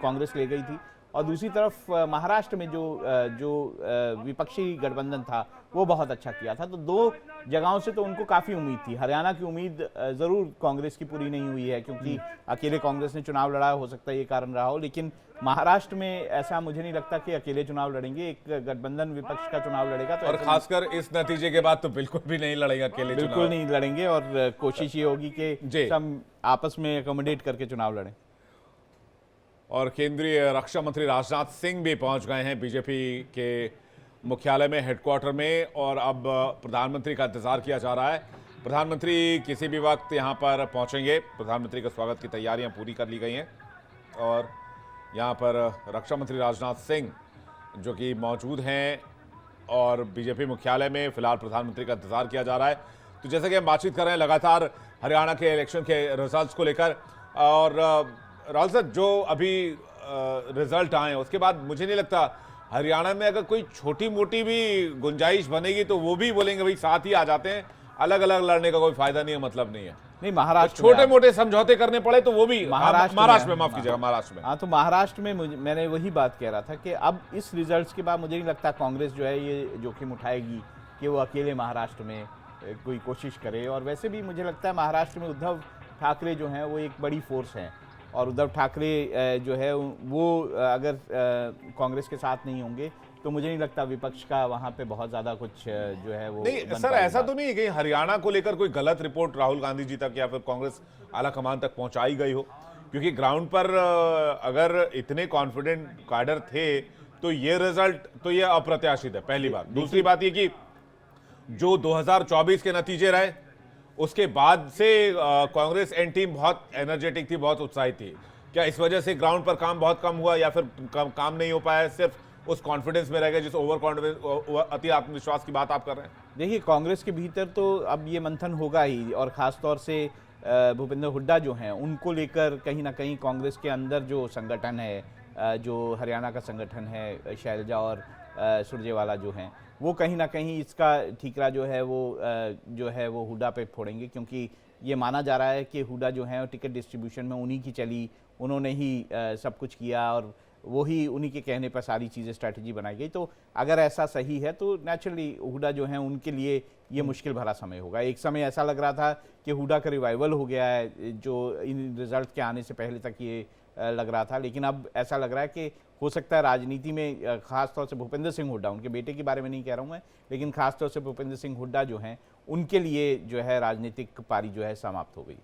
B: कांग्रेस ले गई थी, और दूसरी तरफ महाराष्ट्र में जो विपक्षी गठबंधन था वो बहुत अच्छा किया था। तो दो जगहों से तो उनको काफ़ी उम्मीद थी। हरियाणा की उम्मीद ज़रूर कांग्रेस की पूरी नहीं हुई है, क्योंकि अकेले कांग्रेस ने चुनाव लड़ा, हो सकता है ये कारण रहा हो, लेकिन महाराष्ट्र में ऐसा मुझे नहीं लगता कि अकेले चुनाव लड़ेंगे, एक गठबंधन विपक्ष का चुनाव लड़ेगा। तो
A: और खासकर इस नतीजे के बाद तो बिल्कुल भी नहीं लड़ेगा अकेले चुनाव।
B: बिल्कुल नहीं लड़ेंगे, और कोशिश ये होगी कि सब आपस में अकोमोडेट करके चुनाव लड़ें।
A: और केंद्रीय रक्षा मंत्री राजनाथ सिंह भी पहुंच गए हैं बीजेपी के मुख्यालय में, हेडक्वार्टर में, और अब प्रधानमंत्री का इंतजार किया जा रहा है। प्रधानमंत्री किसी भी वक्त यहां पर पहुंचेंगे। प्रधानमंत्री के स्वागत की तैयारियां पूरी कर ली गई हैं, और यहां पर रक्षा मंत्री राजनाथ सिंह जो कि मौजूद हैं, और बीजेपी मुख्यालय में फिलहाल प्रधानमंत्री का इंतजार किया जा रहा है। तो जैसे कि हम बातचीत कर रहे हैं लगातार हरियाणा के इलेक्शन के रिजल्ट्स को लेकर, और राहुल सर जो अभी रिजल्ट आए उसके बाद मुझे नहीं लगता हरियाणा में अगर कोई छोटी मोटी भी गुंजाइश बनेगी तो वो भी बोलेंगे भाई साथ ही आ जाते हैं, अलग अलग लड़ने का कोई फायदा नहीं है, मतलब नहीं है।
B: नहीं, महाराष्ट्र
A: छोटे मोटे समझौते करने पड़े तो वो भी महाराष्ट्र में, माफ कीजिएगा, महाराष्ट्र में।
B: हाँ, तो महाराष्ट्र में मैंने वही बात कह रहा था कि अब इस रिजल्ट्स के बाद मुझे नहीं लगता कांग्रेस जो है ये जोखिम उठाएगी कि वो अकेले महाराष्ट्र में कोई कोशिश करे। और वैसे भी मुझे लगता है महाराष्ट्र में उद्धव ठाकरे जो हैं वो एक बड़ी फोर्स हैं, और उद्धव ठाकरे जो है वो अगर कांग्रेस के साथ नहीं होंगे तो मुझे नहीं लगता विपक्ष का वहां पे बहुत ज्यादा कुछ जो है वो
A: नहीं। सर ऐसा तो नहीं है कि हरियाणा को लेकर कोई गलत रिपोर्ट राहुल गांधी जी तक या फिर कांग्रेस आला कमान तक पहुंचाई गई हो, क्योंकि ग्राउंड पर अगर इतने कॉन्फिडेंट कैडर थे तो ये रिजल्ट तो ये अप्रत्याशित है, पहली बात। दूसरी बात ये कि जो 2024 के नतीजे रहे उसके बाद से कांग्रेस एंड टीम बहुत एनर्जेटिक थी, बहुत उत्साहित थी। क्या इस वजह से ग्राउंड पर काम बहुत कम हुआ, या फिर काम नहीं हो पाया, सिर्फ उस कॉन्फिडेंस में रह गए जिस ओवर कॉन्फिडेंस, अति आत्मविश्वास की बात आप कर रहे हैं?
B: देखिए, कांग्रेस के भीतर तो अब ये मंथन होगा ही, और ख़ास तौर से भूपेंद्र हुड्डा जो हैं उनको लेकर कहीं ना कहीं कांग्रेस के अंदर जो संगठन है, जो हरियाणा का संगठन है, शैलजा और सुरजेवाला जो हैं, वो कहीं ना कहीं इसका ठीकरा जो है वो हुड्डा पे फोड़ेंगे, क्योंकि ये माना जा रहा है कि हुड्डा जो है टिकट डिस्ट्रीब्यूशन में उन्हीं की चली, उन्होंने ही सब कुछ किया, और वही उन्हीं के कहने पर सारी चीज़ें स्ट्रैटेजी बनाई गई। तो अगर ऐसा सही है तो नेचुरली हुड्डा जो है उनके लिए ये मुश्किल भरा समय होगा। एक समय ऐसा लग रहा था कि हुड्डा का रिवाइवल हो गया है, जो इन रिजल्ट के आने से पहले तक ये लग रहा था, लेकिन अब ऐसा लग रहा है कि हो सकता है राजनीति में खास तौर से भूपेंद्र सिंह हुड्डा, उनके बेटे के बारे में नहीं कह रहा हूँ मैं, लेकिन खास तौर से भूपेंद्र सिंह हुड्डा जो हैं उनके लिए जो है राजनीतिक पारी जो है समाप्त हो गई।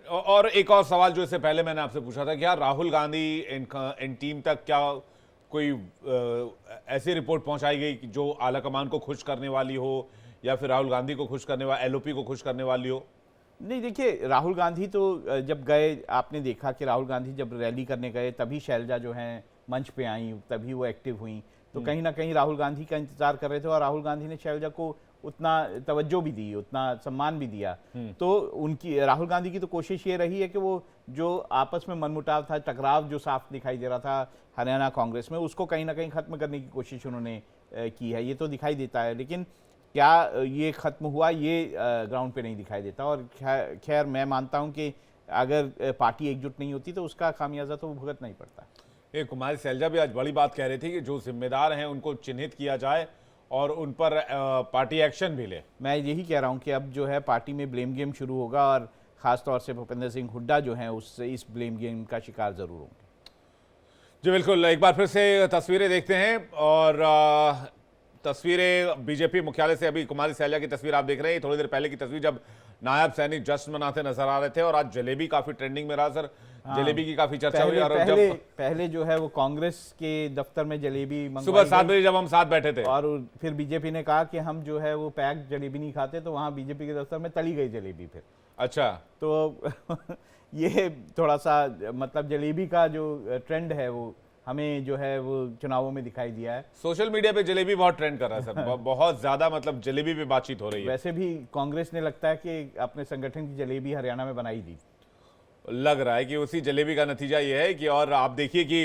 A: और एक और सवाल जो इससे पहले मैंने आपसे पूछा था, क्या राहुल गांधी इन टीम तक क्या कोई ऐसी रिपोर्ट पहुंचाई गई जो आला कमान को खुश करने वाली हो, या फिर राहुल गांधी को खुश करने वाली, एलओपी को खुश करने वाली हो?
B: नहीं, देखिए, राहुल गांधी तो जब गए, आपने देखा कि राहुल गांधी जब रैली करने गए तभी शैलजा जो हैं मंच पे आई, तभी वो एक्टिव हुई, तो कहीं ना कहीं राहुल गांधी का इंतजार कर रहे थे, और राहुल गांधी ने शैलजा को उतना तवज्जो भी दी, उतना सम्मान भी दिया। तो उनकी, राहुल गांधी की तो कोशिश ये रही है कि वो जो आपस में मनमुटाव था, टकराव जो साफ दिखाई दे रहा था हरियाणा कांग्रेस में, उसको कहीं ना कहीं खत्म करने की कोशिश उन्होंने की है, ये तो दिखाई देता है। लेकिन क्या ये खत्म हुआ, ये ग्राउंड पे नहीं दिखाई देता। और खैर मैं मानता हूं कि अगर पार्टी एकजुट नहीं होती तो उसका खामियाजा तो भुगतना ही पड़ता है।
A: कुमारी शैलजा भी आज बड़ी बात कह रही थी कि जो जिम्मेदार हैं उनको चिन्हित किया जाए और उन पर पार्टी एक्शन भी ले।
B: मैं यही कह रहा हूं कि अब जो है पार्टी में ब्लेम गेम शुरू होगा, और खास तौर से भूपेंद्र सिंह हुड्डा जो हैं उससे इस ब्लेम गेम का शिकार जरूर होंगे।
A: जी बिल्कुल, एक बार फिर से तस्वीरें देखते हैं, और तस्वीरें बीजेपी मुख्यालय से। अभी कुमारी शैलजा की तस्वीर आप देख रहे हैं, थोड़ी देर पहले की तस्वीर जब नायब सैनिक जश्न मनाते नजर आ रहे थे, और आज जलेबी काफी ट्रेंडिंग में रहा सर। जलेबी की काफी चर्चा हुई, और
B: पहले जो है वो कांग्रेस के दफ्तर में जलेबी
A: सुबह 7 बजे जब हम साथ बैठे थे,
B: और फिर बीजेपी ने कहा कि हम जो है वो पैक जलेबी नहीं खाते, तो वहां बीजेपी के दफ्तर में तली गई जलेबी फिर।
A: अच्छा,
B: तो ये थोड़ा सा मतलब जलेबी का जो ट्रेंड है वो हमें जो है वो चुनावों में दिखाई दिया है।
A: सोशल मीडिया पे जलेबी बहुत ट्रेंड कर रहा है सर, बहुत ज्यादा, मतलब जलेबी पे बातचीत हो रही है।
B: वैसे भी कांग्रेस ने लगता है कि अपने संगठन की जलेबी हरियाणा में बनाई दी,
A: लग रहा है कि उसी जलेबी का नतीजा ये है कि, और आप देखिए कि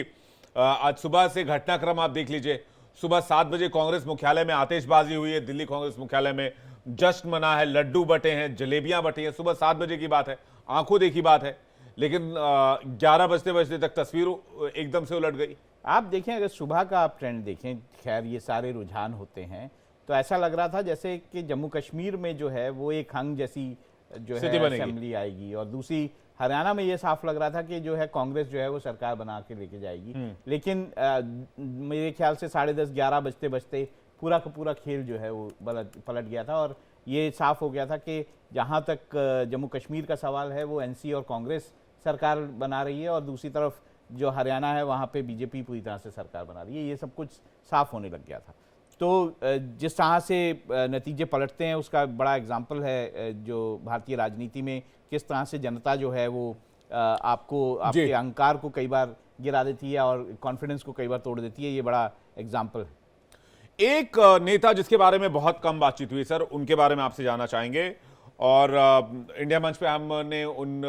A: आज सुबह से घटनाक्रम आप देख लीजिए। सुबह 7 बजे कांग्रेस मुख्यालय में आतिशबाजी हुई है, दिल्ली कांग्रेस मुख्यालय में जश्न मना है, लड्डू बटे हैं, जलेबियां बटी हैं, सुबह 7 बजे की बात है। आंखों देखी बात है, लेकिन 11 बजते बजते तक तस्वीर एकदम से उलट गई।
B: आप देखें, अगर सुबह का आप ट्रेंड देखें, खैर ये सारे रुझान होते हैं, तो ऐसा लग रहा था जैसे कि जम्मू कश्मीर में जो है वो एक हंग जैसी जो
A: स्थिति
B: है
A: बनेगी।
B: असेंबली आएगी, और दूसरी हरियाणा में ये साफ लग रहा था कि जो है कांग्रेस जो है वो सरकार बना के लेके जाएगी। लेकिन मेरे ख्याल से 10:30 11 बजते बजते पूरा का पूरा खेल जो है वो पलट गया था, और ये साफ हो गया था कि जहाँ तक जम्मू कश्मीर का सवाल है वो एनसी और कांग्रेस सरकार बना रही है, और दूसरी तरफ जो हरियाणा है वहाँ पे बीजेपी पूरी तरह से सरकार बना रही है। ये सब कुछ साफ होने लग गया था। तो जिस तरह से नतीजे पलटते हैं उसका बड़ा एग्जाम्पल है जो भारतीय राजनीति में किस तरह से जनता जो है वो आपको आपके अहंकार को कई बार गिरा देती है और कॉन्फिडेंस को कई बार तोड़ देती है। ये बड़ा एग्जाम्पल है।
A: एक नेता जिसके बारे में बहुत कम बातचीत हुई सर, उनके बारे में आपसे जानना चाहेंगे, और इंडिया मंच पे हमने उन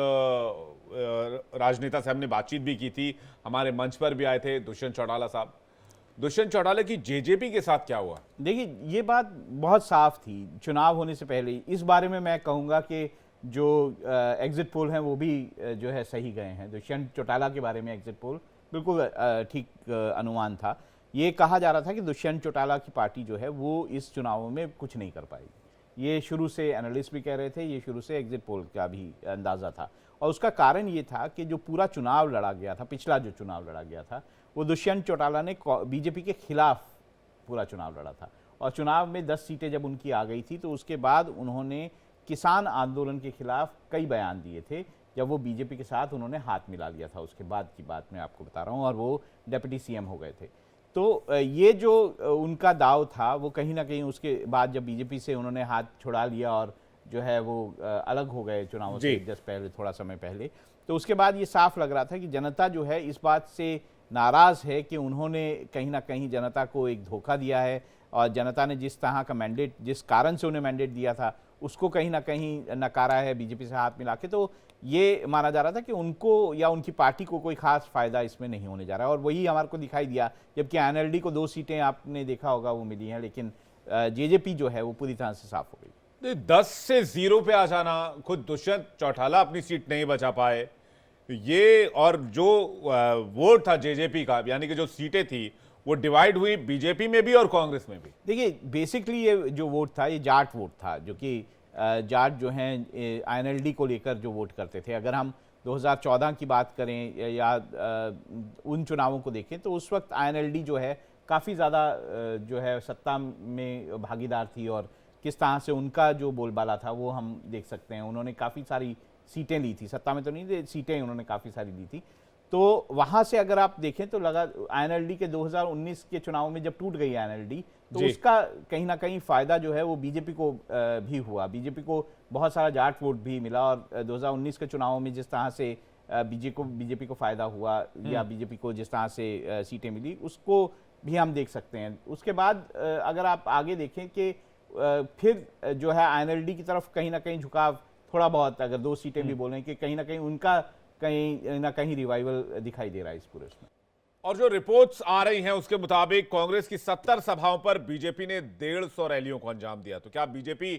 A: राजनेता से हमने बातचीत भी की थी, हमारे मंच पर भी आए थे, दुष्यंत चौटाला साहब। दुष्यंत चौटाला की जेजेपी के साथ क्या हुआ?
B: देखिए, ये बात बहुत साफ थी चुनाव होने से पहले। इस बारे में मैं कहूँगा कि जो एग्जिट पोल हैं वो भी जो है सही गए हैं। दुष्यंत चौटाला के बारे में एग्जिट पोल बिल्कुल ठीक अनुमान था। ये कहा जा रहा था कि दुष्यंत चौटाला की पार्टी जो है वो इस चुनावों में कुछ नहीं कर पाएगी। ये शुरू से एनालिस्ट भी कह रहे थे, ये शुरू से एग्जिट पोल का भी अंदाज़ा था, और उसका कारण ये था कि जो पूरा चुनाव लड़ा गया था, पिछला जो चुनाव लड़ा गया था, वो दुष्यंत चौटाला ने बीजेपी के खिलाफ पूरा चुनाव लड़ा था, और चुनाव में 10 सीटें जब उनकी आ गई थी तो उसके बाद उन्होंने किसान आंदोलन के खिलाफ कई बयान दिए थे, जब वो बीजेपी के साथ उन्होंने हाथ मिला लिया था। उसके बाद की बात मैं आपको बता रहा हूँ, और वो डिप्टी सीएम हो गए थे। तो ये जो उनका दाव था वो कहीं ना कहीं उसके बाद जब बीजेपी से उन्होंने हाथ छुड़ा लिया और जो है वो अलग हो गए चुनावों से जस्ट पहले, थोड़ा समय पहले, तो उसके बाद ये साफ लग रहा था कि जनता जो है इस बात से नाराज़ है कि उन्होंने कहीं ना कहीं जनता को एक धोखा दिया है, और जनता ने जिस तरह का मैंडेट, जिस कारण से उन्हें मैंडेट दिया था, उसको कहीं ना कहीं नकारा है बीजेपी से हाथ मिला के। तो ये माना जा रहा था कि उनको या उनकी पार्टी को कोई खास फायदा इसमें नहीं होने जा रहा है, और वही हमारे को दिखाई दिया। जबकि एनएलडी को 2 सीटें आपने देखा होगा वो मिली हैं, लेकिन जेजेपी जो है वो पूरी तरह से साफ हो गई।
A: 10 से 0 पे आ जाना, खुद दुष्यंत चौटाला अपनी सीट नहीं बचा पाए, ये और जो वोट था जेजेपी का, यानी कि जो सीटें थी वो डिवाइड हुई बीजेपी में भी और कांग्रेस में भी।
B: देखिए, बेसिकली ये जो वोट था ये जाट वोट था, जो कि जाट जो हैं आईएनएलडी को लेकर जो वोट करते थे। अगर हम 2014 की बात करें या उन चुनावों को देखें तो उस वक्त आईएनएलडी जो है काफ़ी ज़्यादा जो है सत्ता में भागीदार थी, और किस तरह से उनका जो बोलबाला था वो हम देख सकते हैं। उन्होंने काफ़ी सारी सीटें ली थी, सत्ता में तो नहीं, सीटें उन्होंने काफ़ी सारी ली थी। तो वहाँ से अगर आप देखें तो लगा आईएनएलडी के 2019 के चुनाव में जब टूट गई आईएनएलडी, तो उसका कहीं ना कहीं फ़ायदा जो है वो बीजेपी को भी हुआ। बीजेपी को बहुत सारा जाट वोट भी मिला, और 2019 के चुनावों में जिस तरह से बीजेपी को फ़ायदा हुआ या बीजेपी को जिस तरह से सीटें मिली, उसको भी हम देख सकते हैं। उसके बाद अगर आप आगे देखें कि फिर जो है आईएनएलडी की तरफ कहीं ना कहीं झुकाव थोड़ा बहुत, अगर 2 सीटें भी बोलें, कि कहीं ना कहीं उनका कहीं ना कहीं रिवाइवल दिखाई दे रहा है इस पूरे में।
A: और जो रिपोर्ट्स आ रही हैं उसके मुताबिक कांग्रेस की 70 सभाओं पर बीजेपी ने 150 रैलियों को अंजाम दिया। तो क्या बीजेपी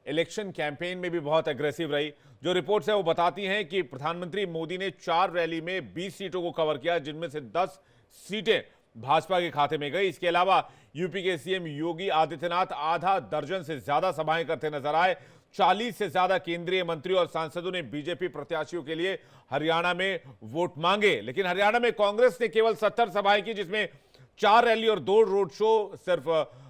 A: इलेक्शन कैंपेन में भी बहुत एग्रेसिव रही? जो रिपोर्ट्स हैं वो बताती हैं कि प्रधानमंत्री मोदी ने 4 रैली में 20 सीटों को कवर किया, जिनमें से 10 सीटें भाजपा के खाते में गई। इसके अलावा यूपी के सीएम योगी आदित्यनाथ आधा दर्जन से ज्यादा सभाएं करते नजर आए। 40 से ज्यादा केंद्रीय मंत्री और सांसदों ने बीजेपी प्रत्याशियों के लिए हरियाणा में वोट मांगे, लेकिन हरियाणा में कांग्रेस ने केवल 70 सभाएं की, जिसमें 4 रैली और 2 रोड शो सिर्फ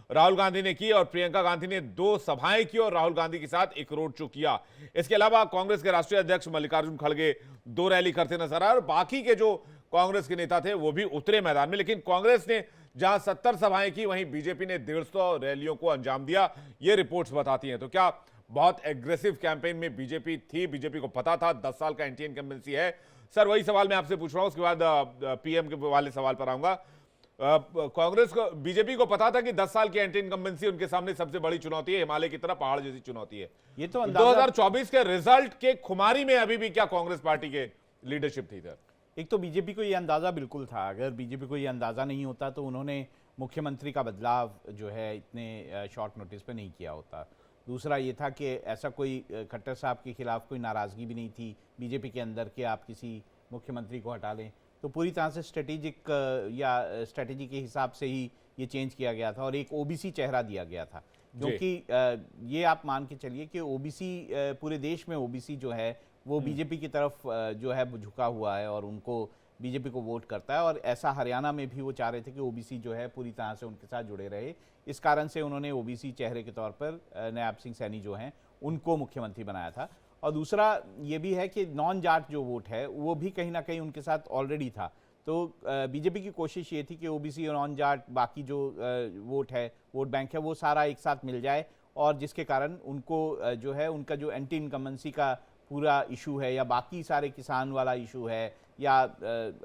A: राहुल गांधी ने की, और प्रियंका गांधी ने 2 सभाएं की और राहुल गांधी के साथ एक रोड शो किया। इसके अलावा कांग्रेस के राष्ट्रीय अध्यक्ष मल्लिकार्जुन खड़गे 2 रैली करते नजर आए, और बाकी के जो कांग्रेस के नेता थे वो भी उतरे मैदान में। लेकिन कांग्रेस ने जहां 70 सभाएं की, वहीं बीजेपी ने 150 रैलियों को अंजाम दिया, ये रिपोर्ट्स बताती हैं। तो क्या बहुत एग्रेसिव कैंपेन में बीजेपी थी? बीजेपी को पता था 10 साल का एंटी इनकम्बेंसी है? सर, वही सवाल मैं आपसे पूछ रहा हूं, उसके बाद पीएम के वाले सवाल पर आऊंगा। कांग्रेस को, बीजेपी को पता था कि 10 साल की एंटी इनकम्बेंसी उनके सामने सबसे बड़ी चुनौती है, हिमालय की तरह पहाड़ जैसी चुनौती है।
B: ये तो
A: 2024 के रिजल्ट के खुमारी में अभी भी क्या कांग्रेस पार्टी के लीडरशिप थी?
B: एक तो बीजेपी को ये अंदाज़ा बिल्कुल था। अगर बीजेपी को ये अंदाज़ा नहीं होता तो उन्होंने मुख्यमंत्री का बदलाव जो है इतने शॉर्ट नोटिस पे नहीं किया होता। दूसरा ये था कि ऐसा कोई खट्टर साहब के खिलाफ कोई नाराज़गी भी नहीं थी बीजेपी के अंदर कि आप किसी मुख्यमंत्री को हटा लें। तो पूरी तरह से स्ट्रेटेजी के हिसाब से ही ये चेंज किया गया था और एक ओबीसी चेहरा दिया गया था, क्योंकि ये आप मान के चलिए कि ओबीसी पूरे देश में ओबीसी जो है वो बीजेपी की तरफ जो है झुका हुआ है और उनको बीजेपी को वोट करता है। और ऐसा हरियाणा में भी वो चाह रहे थे कि ओबीसी जो है पूरी तरह से उनके साथ जुड़े रहे। इस कारण से उन्होंने ओबीसी चेहरे के तौर पर नायब सिंह सैनी जो हैं उनको मुख्यमंत्री बनाया था। और दूसरा ये भी है कि नॉन जाट जो वोट है वो भी कहीं ना कहीं उनके साथ ऑलरेडी था। तो बीजेपी की कोशिश ये थी कि ओबीसी और नॉन जाट बाकी जो वोट है, वोट बैंक है, वो सारा एक साथ मिल जाए और जिसके कारण उनको जो है उनका जो एंटी इनकम्बेंसी का पूरा इशू है या बाकी सारे किसान वाला इशू है या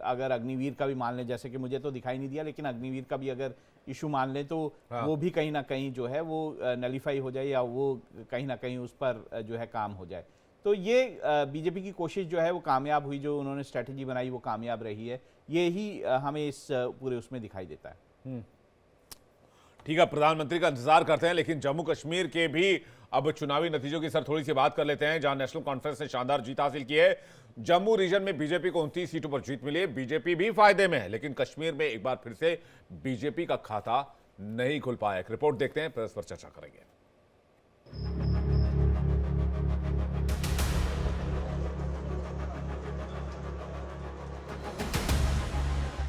B: अगर अग्निवीर का भी मान लें, जैसे कि मुझे तो दिखाई नहीं दिया लेकिन अग्निवीर का भी अगर इशू मान लें तो वो भी कहीं ना कहीं जो है वो नलीफाई हो जाए या वो कहीं ना कहीं उस पर जो है काम हो जाए। तो ये बीजेपी की कोशिश जो है वो कामयाब हुई, जो उन्होंने स्ट्रैटेजी बनाई वो कामयाब रही है। ये ही हमें इस पूरे उसमें दिखाई देता है।
A: ठीक है, प्रधानमंत्री का इंतजार करते हैं, लेकिन जम्मू कश्मीर के भी अब चुनावी नतीजों की सर थोड़ी सी बात कर लेते हैं, जहां नेशनल कॉन्फ्रेंस ने शानदार जीत हासिल की है। जम्मू रीजन में बीजेपी को 29 सीटों पर जीत मिली है। बीजेपी भी फायदे में है, लेकिन कश्मीर में एक बार फिर से बीजेपी का खाता नहीं खुल पाया। एक रिपोर्ट देखते हैं, प्रेस पर चर्चा करेंगे।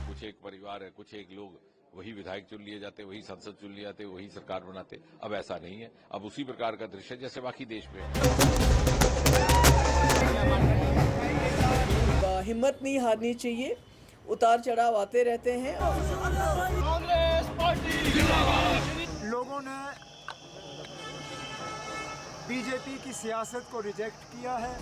J: कुछ एक परिवार है, कुछ एक लोग वही विधायक चुन लिए जाते, वही सांसद चुन लिए जाते, वही सरकार बनाते। अब ऐसा नहीं है, अब उसी प्रकार का दृश्य है जैसे बाकी देश में।
K: हिम्मत नहीं हारनी चाहिए, उतार चढ़ाव आते रहते हैं।
L: लोगों ने बीजेपी की सियासत को रिजेक्ट किया है।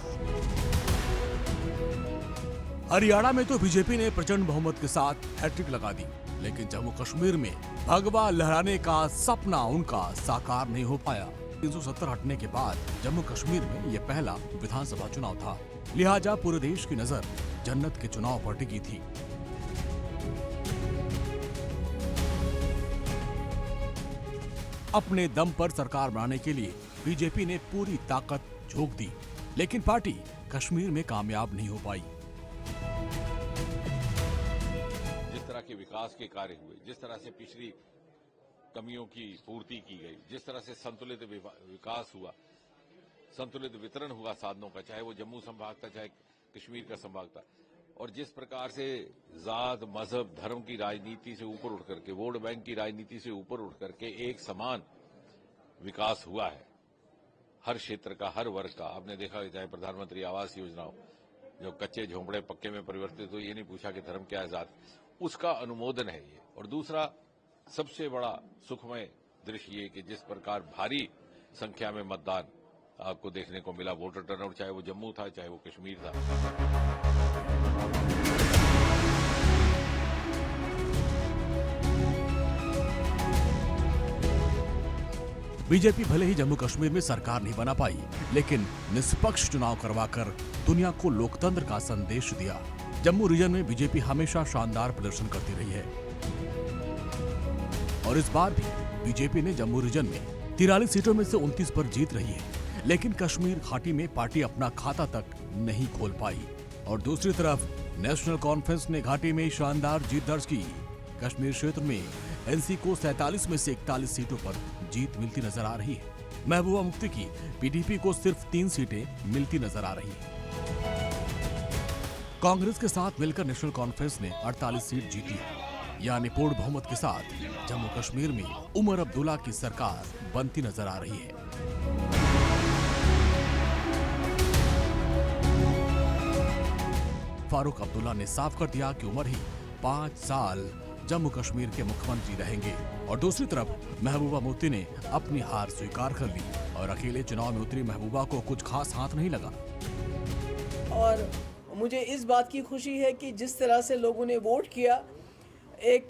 M: हरियाणा में तो बीजेपी ने प्रचंड बहुमत के साथ हैट्रिक लगा दी, लेकिन जम्मू कश्मीर में भगवा लहराने का सपना उनका साकार नहीं हो पाया। 370 हटने के बाद जम्मू कश्मीर में यह पहला विधानसभा चुनाव था, लिहाजा पूरे देश की नजर जन्नत के चुनाव पर टिकी थी। अपने दम पर सरकार बनाने के लिए बीजेपी ने पूरी ताकत झोंक दी, लेकिन पार्टी कश्मीर में कामयाब नहीं हो पाई।
J: जिस तरह के विकास के कार्य हुए, जिस तरह से पिछली कमियों की पूर्ति की गई, जिस तरह से संतुलित विकास हुआ, संतुलित वितरण हुआ साधनों का, चाहे वो जम्मू संभाग था चाहे कश्मीर का संभाग था, और जिस प्रकार से जात मजहब धर्म की राजनीति से ऊपर उठ करके, वोट बैंक की राजनीति से ऊपर उठ करके एक समान विकास हुआ है हर क्षेत्र का, हर वर्ग का। आपने देखा चाहे प्रधानमंत्री आवास योजना हो, जो कच्चे झोंपड़े पक्के में परिवर्तित हो, ये नहीं पूछा कि धर्म क्या है जात, उसका अनुमोदन है ये। और दूसरा सबसे बड़ा सुखमय दृश्य ये कि जिस प्रकार भारी संख्या में मतदान आपको देखने को मिला, वोटर टर्नआउट, चाहे वो जम्मू था चाहे वो कश्मीर था।
M: बीजेपी भले ही जम्मू कश्मीर में सरकार नहीं बना पाई, लेकिन निष्पक्ष चुनाव करवाकर दुनिया को लोकतंत्र का संदेश दिया। जम्मू रीजन में बीजेपी हमेशा शानदार प्रदर्शन करती रही है और इस बार भी बीजेपी ने जम्मू रीजन में 43 सीटों में से 29 पर जीत रही है, लेकिन कश्मीर घाटी में पार्टी अपना खाता तक नहीं खोल पाई। और दूसरी तरफ नेशनल कॉन्फ्रेंस ने घाटी में शानदार जीत दर्ज की। कश्मीर क्षेत्र में एनसी को 47 में से 41 सीटों पर जीत मिलती नजर आ रही है। महबूबा मुफ्ती की पीडीपी को सिर्फ 3 सीटें मिलती नजर आ रही है। कांग्रेस के साथ मिलकर नेशनल कॉन्फ्रेंस ने 48 सीट जीती है, यानी पूर्ण बहुमत के साथ जम्मू कश्मीर में उमर अब्दुल्ला की सरकार बनती नजर आ रही है। फारूक अब्दुल्ला ने साफ कर दिया कि उमर ही 5 साल जम्मू कश्मीर के मुख्यमंत्री रहेंगे। और दूसरी तरफ महबूबा मुफ्ती ने अपनी हार स्वीकार कर ली और अकेले चुनाव में उतरी महबूबा को कुछ खास हाथ नहीं लगा।
K: और मुझे इस बात की खुशी है कि जिस तरह से लोगों ने वोट किया एक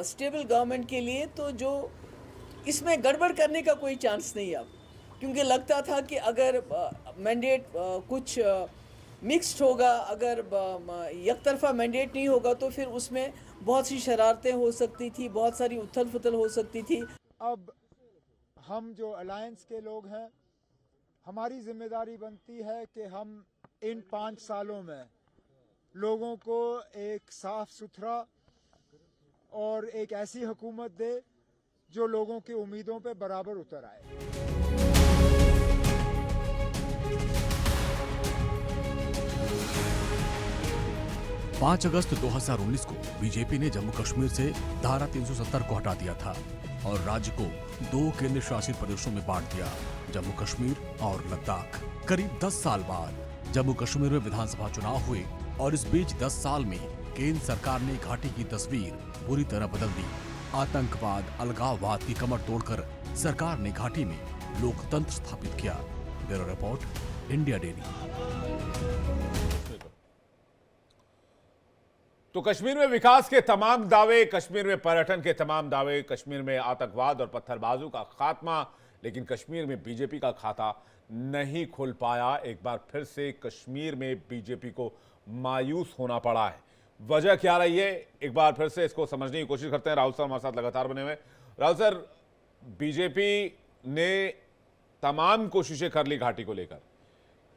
K: स्टेबल गवर्नमेंट के लिए, तो जो इसमें गड़बड़ करने का कोई चांस नहीं अब, क्योंकि लगता था कि अगर मैंडेट कुछ मिक्स्ड होगा, अगर एक तरफा मैंडेट नहीं होगा तो फिर उसमें बहुत सी शरारतें हो सकती थी, बहुत सारी उथल पुथल हो सकती थी।
L: अब हम जो अलायंस के लोग हैं हमारी जिम्मेदारी बनती है कि हम इन 5 सालों में लोगों को एक साफ सुथरा और एक ऐसी हुकूमत दे जो लोगों की उम्मीदों पे बराबर उतर आए।
M: 5 अगस्त 2019 को बीजेपी ने जम्मू कश्मीर से धारा 370 को हटा दिया था और राज्य को 2 केंद्र शासित प्रदेशों में बांट दिया, जम्मू कश्मीर और लद्दाख। करीब 10 साल बाद जम्मू कश्मीर में विधानसभा चुनाव हुए और इस बीच 10 साल में केंद्र सरकार ने घाटी की तस्वीर पूरी तरह बदल दी। आतंकवाद, अलगाववाद की कमर तोड़कर सरकार ने घाटी में लोकतंत्र स्थापित किया। Bureau report, India daily.
A: तो कश्मीर में विकास के तमाम दावे, कश्मीर में पर्यटन के तमाम दावे, कश्मीर में आतंकवाद और पत्थरबाजों का खात्मा, लेकिन कश्मीर में बीजेपी का खाता नहीं खुल पाया। एक बार फिर से कश्मीर में बीजेपी को मायूस होना पड़ा है। वजह क्या रही है, एक बार फिर से इसको समझने की कोशिश करते हैं। राहुल सर हमारे साथ लगातार बने हुए। राहुल सर, बीजेपी ने तमाम कोशिशें कर ली घाटी को लेकर,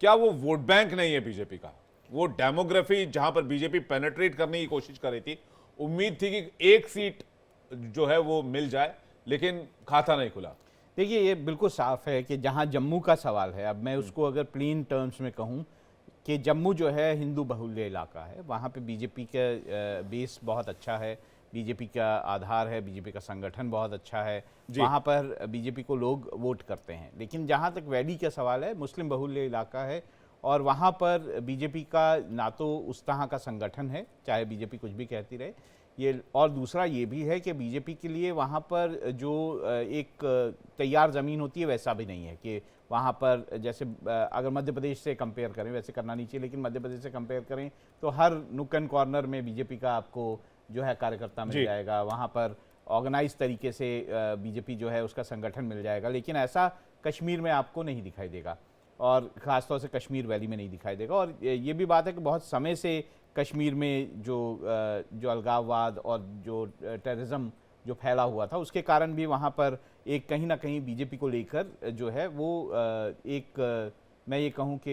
A: क्या वो वोट बैंक नहीं है बीजेपी का? वो डेमोग्राफी जहां पर बीजेपी पेनिट्रेट करने की कोशिश कर रही थी, उम्मीद थी कि एक सीट जो है वो मिल जाए, लेकिन खाता नहीं खुला।
B: देखिए, ये बिल्कुल साफ है कि जहां जम्मू का सवाल है, अब मैं उसको अगर प्लेन टर्म्स में कहूं कि जम्मू जो है हिंदू बहुल्य इलाका है, वहाँ पे बीजेपी का बेस बहुत अच्छा है, बीजेपी का आधार है, बीजेपी का संगठन बहुत अच्छा है, वहाँ पर बीजेपी को लोग वोट करते हैं। लेकिन जहाँ तक वैली का सवाल है, मुस्लिम बहुल्य इलाका है और वहाँ पर बीजेपी का ना तो उस तरह का संगठन है, चाहे बीजेपी कुछ भी कहती रहे ये, और दूसरा ये भी है कि बीजेपी के लिए वहाँ पर जो एक तैयार ज़मीन होती है वैसा भी नहीं है कि वहाँ पर जैसे अगर मध्य प्रदेश से कंपेयर करें, वैसे करना नहीं चाहिए, लेकिन मध्य प्रदेश से कंपेयर करें तो हर नुक एंड कॉर्नर में बीजेपी का आपको जो है कार्यकर्ता मिल जाएगा, वहाँ पर ऑर्गेनाइज तरीके से बीजेपी जो है उसका संगठन मिल जाएगा। लेकिन ऐसा कश्मीर में आपको नहीं दिखाई देगा और ख़ासतौर से कश्मीर वैली में नहीं दिखाई देगा। और ये भी बात है कि बहुत समय से कश्मीर में जो अलगाववाद और जो टेररिज्म जो फैला हुआ था, उसके कारण भी वहाँ पर एक कहीं ना कहीं बीजेपी को लेकर जो है वो एक मैं ये कहूँ कि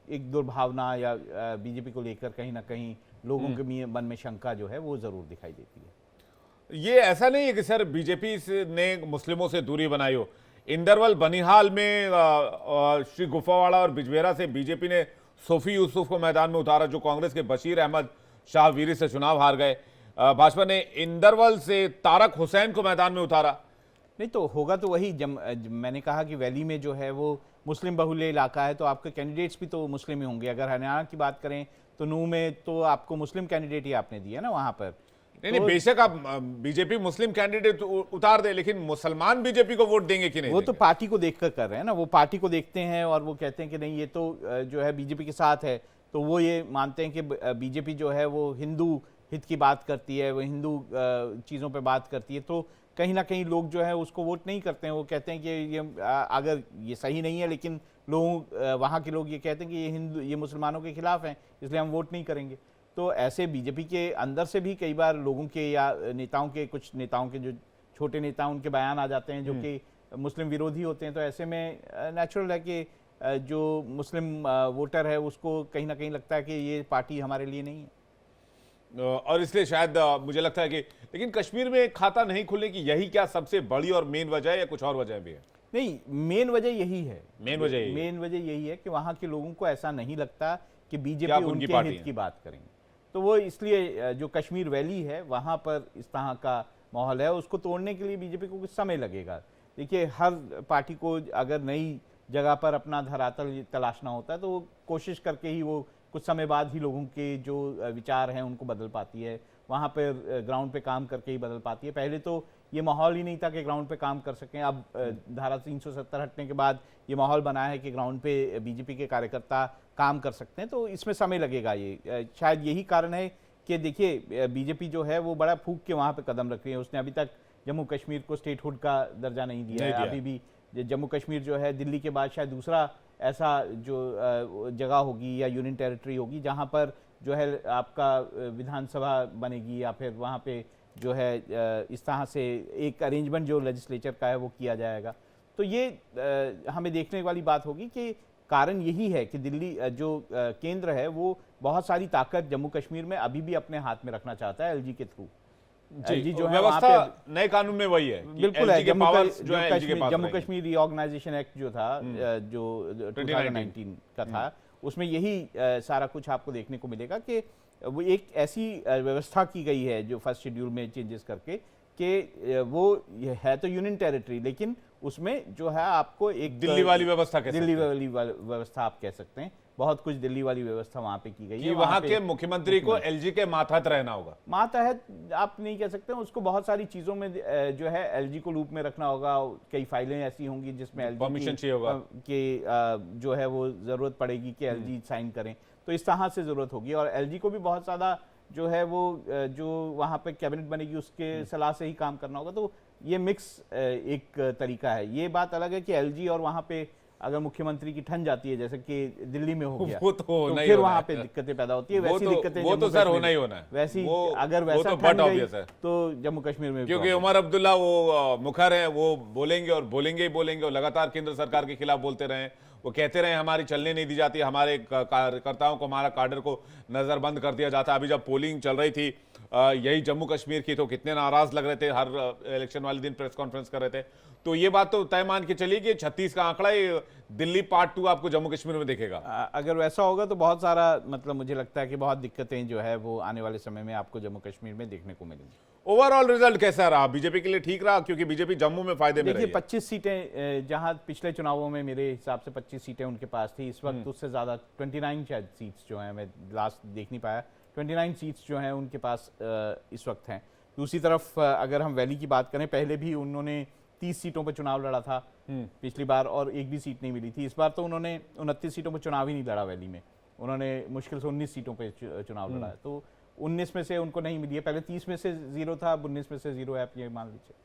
B: एक दुर्भावना या बीजेपी को लेकर कहीं ना कहीं लोगों के मन में शंका जो है वो ज़रूर दिखाई देती है।
A: ये ऐसा नहीं है कि सर बीजेपी ने मुस्लिमों से दूरी बनाई हो। इंदरवल बनिहाल में श्री गुफावाड़ा और बिजबेरा से बीजेपी ने सोफी यूसुफ को मैदान में उतारा, जो कांग्रेस के बशीर अहमद शाहवीरी से चुनाव हार गए। भाजपा ने इंदरवल से तारक हुसैन को मैदान में उतारा।
B: नहीं तो होगा तो वही, मैंने कहा कि वैली में जो है वो मुस्लिम बहुल्य इलाका है, तो आपके कैंडिडेट्स भी तो मुस्लिम ही होंगे। अगर हरियाणा की बात करें तो नूह में तो आपको मुस्लिम कैंडिडेट ही आपने दिया ना वहाँ पर।
A: नहीं, बेशक आप बीजेपी मुस्लिम कैंडिडेट उतार दे, लेकिन मुसलमान बीजेपी को वोट देंगे कि नहीं?
B: वो तो पार्टी को देखकर कर रहे हैं ना, वो पार्टी को देखते हैं और वो कहते हैं कि नहीं ये तो जो है बीजेपी के साथ है, तो वो ये मानते हैं कि बीजेपी जो है वो हिंदू हित की बात करती है, वो हिंदू चीज़ों पे बात करती है, तो कहीं ना कहीं लोग जो है उसको वोट नहीं करते हैं। वो कहते हैं कि ये अगर ये सही नहीं है, लेकिन लोग वहाँ के लोग ये कहते हैं कि ये मुसलमानों के खिलाफ हैं, इसलिए हम वोट नहीं करेंगे। तो ऐसे बीजेपी के अंदर से भी कई बार लोगों के या नेताओं के, कुछ नेताओं के जो छोटे नेता उनके बयान आ जाते हैं जो कि मुस्लिम विरोधी होते हैं, तो ऐसे में नेचुरल है कि जो मुस्लिम वोटर है उसको कहीं ना कहीं लगता है कि ये पार्टी हमारे लिए नहीं है,
A: और इसलिए शायद मुझे लगता है कि, लेकिन कश्मीर में खाता नहीं खुलने की यही क्या सबसे बड़ी और मेन वजह है या कुछ और वजह भी है?
B: नहीं, मेन वजह यही है।
A: मेन वजह
B: यही है कि वहाँ के लोगों को ऐसा नहीं लगता कि बीजेपी उनके हित की बात करेंगे, तो वो इसलिए जो कश्मीर वैली है वहाँ पर इस तरह का माहौल है, उसको तोड़ने के लिए बीजेपी को कुछ समय लगेगा। देखिए, हर पार्टी को अगर नई जगह पर अपना धरातल तलाशना होता है तो वो कोशिश करके ही वो कुछ समय बाद ही लोगों के जो विचार हैं उनको बदल पाती है, वहाँ पर ग्राउंड पे काम करके ही बदल पाती है। पहले तो ये माहौल ही नहीं था कि ग्राउंड पे काम कर सकें। अब धारा 370 हटने के बाद ये माहौल बना है कि ग्राउंड पे बीजेपी के कार्यकर्ता काम कर सकते हैं, तो इसमें समय लगेगा। ये शायद यही कारण है कि देखिए बीजेपी जो है वो बड़ा फूंक के वहाँ पे कदम रख रही है। उसने अभी तक जम्मू कश्मीर को स्टेटहुड का दर्जा नहीं दिया है। अभी भी जम्मू कश्मीर जो है दिल्ली के बाद शायद दूसरा ऐसा जो जगह होगी या यूनियन टेरिटरी होगी जहाँ पर जो है आपका विधानसभा बनेगी, या फिर वहाँ पे जो है इस तरह से एक अरेंजमेंट जो लेजिस्लेचर का है वो किया जाएगा। तो ये हमें देखने वाली बात होगी कि कारण यही है कि दिल्ली जो केंद्र है वो बहुत सारी ताकत जम्मू कश्मीर में अभी भी अपने हाथ में रखना चाहता है एलजी के थ्रू। एलजी जो है वहाँ पे
A: नए कानून में वही है कि
B: बिल्कुल
A: LG
B: है।
A: के powers जो है LG के पास
B: जम्मू
A: रहेंगे।
B: कश्मीर रीऑर्गेनाइजेशन एक्ट जो था जो 2019 का था, उसमें यही सारा कुछ आपको देखने को मिलेगा कि वो एक ऐसी व्यवस्था की गई है जो फर्स्ट शेड्यूल में चेंजेस करके कि वो है तो यूनियन टेरिटरी, लेकिन उसमें जो है आपको एक
A: दिल्ली वाली व्यवस्था कह
B: दिल्ली
A: सकते हैं।
B: वाली व्यवस्था आप कह सकते हैं, बहुत कुछ दिल्ली वाली व्यवस्था वहां पे की गई
A: कि
B: है।
A: वहां
B: पे
A: के मुख्यमंत्री को एलजी के मातहत रहना होगा।
B: मातहत आप नहीं कह सकते, उसको बहुत सारी चीजों में जो है एलजी को लूप में रखना होगा। कई फाइलें ऐसी होंगी जिसमें एलजी
A: परमिशन चाहिए होगा
B: कि जो है वो जरूरत पड़ेगी कि एलजी साइन करें, तो इस तरह से जरूरत होगी। और एलजी को भी बहुत ज्यादा जो है वो जो वहां पे कैबिनेट बनेगी उसके सलाह से ही काम करना होगा। तो ये मिक्स एक तरीका है। ये बात अलग है कि एलजी और वहां पे अगर मुख्यमंत्री की ठन जाती है जैसे कि दिल्ली में हो गया,
A: वो तो होना ही
B: फिर
A: होना
B: वहां
A: है।
B: पे दिक्कतें पैदा होती है।
A: वो
B: वैसी
A: तो-
B: दिक्कतें
A: वो तो
B: जम्मू
A: सर
B: कश्मीर
A: होना ही होना है।
B: वैसी
A: वो-
B: अगर
A: वो
B: वैसा
A: तो
B: ठन
A: बहुत
B: गई
A: obvious है।
B: तो जम्मू कश्मीर में भी
A: क्योंकि
B: problem
A: उमर अब्दुल्ला वो मुखर है, वो बोलेंगे और बोलेंगे ही बोलेंगे और लगातार केंद्र सरकार के खिलाफ बोलते रहे। वो कहते रहे हमारी चलने नहीं दी जाती, हमारे कार्यकर्ताओं को, हमारा काडर को नजरबंद कर दिया जाता। अभी जब पोलिंग चल रही थी यही जम्मू कश्मीर की, तो कितने नाराज लग रहे थे, हर इलेक्शन वाले दिन प्रेस कॉन्फ्रेंस कर रहे थे। तो ये बात तो तय मान के चलिए कि 36 का आंकड़ा ही दिल्ली पार्ट 2 आपको जम्मू कश्मीर में दिखेगा।
B: अगर वैसा होगा तो बहुत सारा मतलब मुझे लगता है कि बहुत दिक्कतें जो है वो आने वाले समय में आपको जम्मू कश्मीर में देखने को मिलेंगी।
A: ओवरऑल रिजल्ट कैसा रहा? बीजेपी के लिए ठीक रहा, क्योंकि बीजेपी जम्मू में फायदे में रही
B: देखिए
A: है।
B: 25 सीटें जहां पिछले चुनावों में मेरे हिसाब से 25 सीटें उनके पास थी, इस वक्त उससे ज्यादा 29 शायद सीट्स जो हैं, मैं लास्ट देख नहीं पाया, 29 सीट्स जो हैं उनके पास इस वक्त हैं। दूसरी तरफ अगर हम वैली की बात करें, पहले भी उन्होंने 30 सीटों पर चुनाव लड़ा था पिछली बार और एक भी सीट नहीं मिली थी। इस बार तो उन्होंने 29 सीटों पर चुनाव ही नहीं लड़ा वैली में, उन्होंने मुश्किल से 19 सीटों पर चुनाव लड़ा है। तो 19 में से उनको नहीं मिली है, पहले 30 में से 0 था, अब 19 में से 0 है, आप ये मान लीजिए।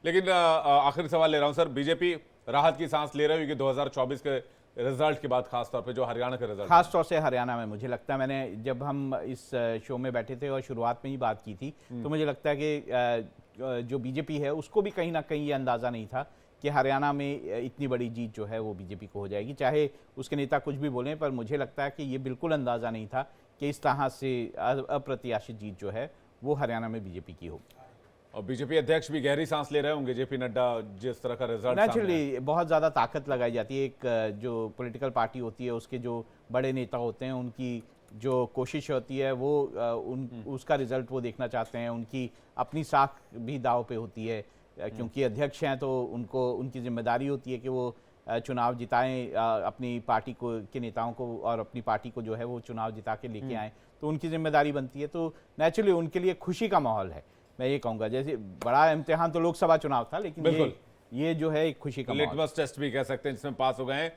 A: लेकिन आखिरी सवाल ले रहा हूं सर, बीजेपी राहत की सांस ले रही होगी 2024 के रिजल्ट के बाद, खासतौर पे जो हरियाणा के रिजल्ट,
B: खास तौर से हरियाणा में। मुझे लगता है मैंने जब हम इस शो में बैठे थे और शुरुआत में ही बात की थी, तो मुझे लगता है कि जो बीजेपी है उसको भी कहीं ना कहीं ये अंदाज़ा नहीं था कि हरियाणा में इतनी बड़ी जीत जो है वो बीजेपी को हो जाएगी। चाहे उसके नेता कुछ भी बोलें, पर मुझे लगता है कि ये बिल्कुल अंदाज़ा नहीं था कि इस तरह से अप्रत्याशित जीत जो है वो हरियाणा में बीजेपी की होगी।
A: और बीजेपी अध्यक्ष भी गहरी सांस ले रहे होंगे, जेपी नड्डा, जिस तरह का रिजल्ट
B: नेचुरली बहुत ज़्यादा ताकत लगाई जाती है। एक जो पॉलिटिकल पार्टी होती है उसके जो बड़े नेता होते हैं उनकी जो कोशिश होती है वो उसका रिजल्ट वो देखना चाहते हैं। उनकी अपनी साख भी दाव पे होती है, क्योंकि अध्यक्ष हैं तो उनको उनकी जिम्मेदारी होती है कि वो चुनाव जिताएं, अपनी पार्टी को के नेताओं को और अपनी पार्टी को जो है वो चुनाव जिता के लेके आएँ, तो उनकी जिम्मेदारी बनती है। तो नेचुरली उनके लिए खुशी का माहौल है, मैं ये कहूँगा। जैसे बड़ा इम्तिहान तो लोकसभा चुनाव था, लेकिन ये जो है एक खुशी का
A: लिटमस टेस्ट भी कह सकते हैं जिसमें पास हो गए हैं।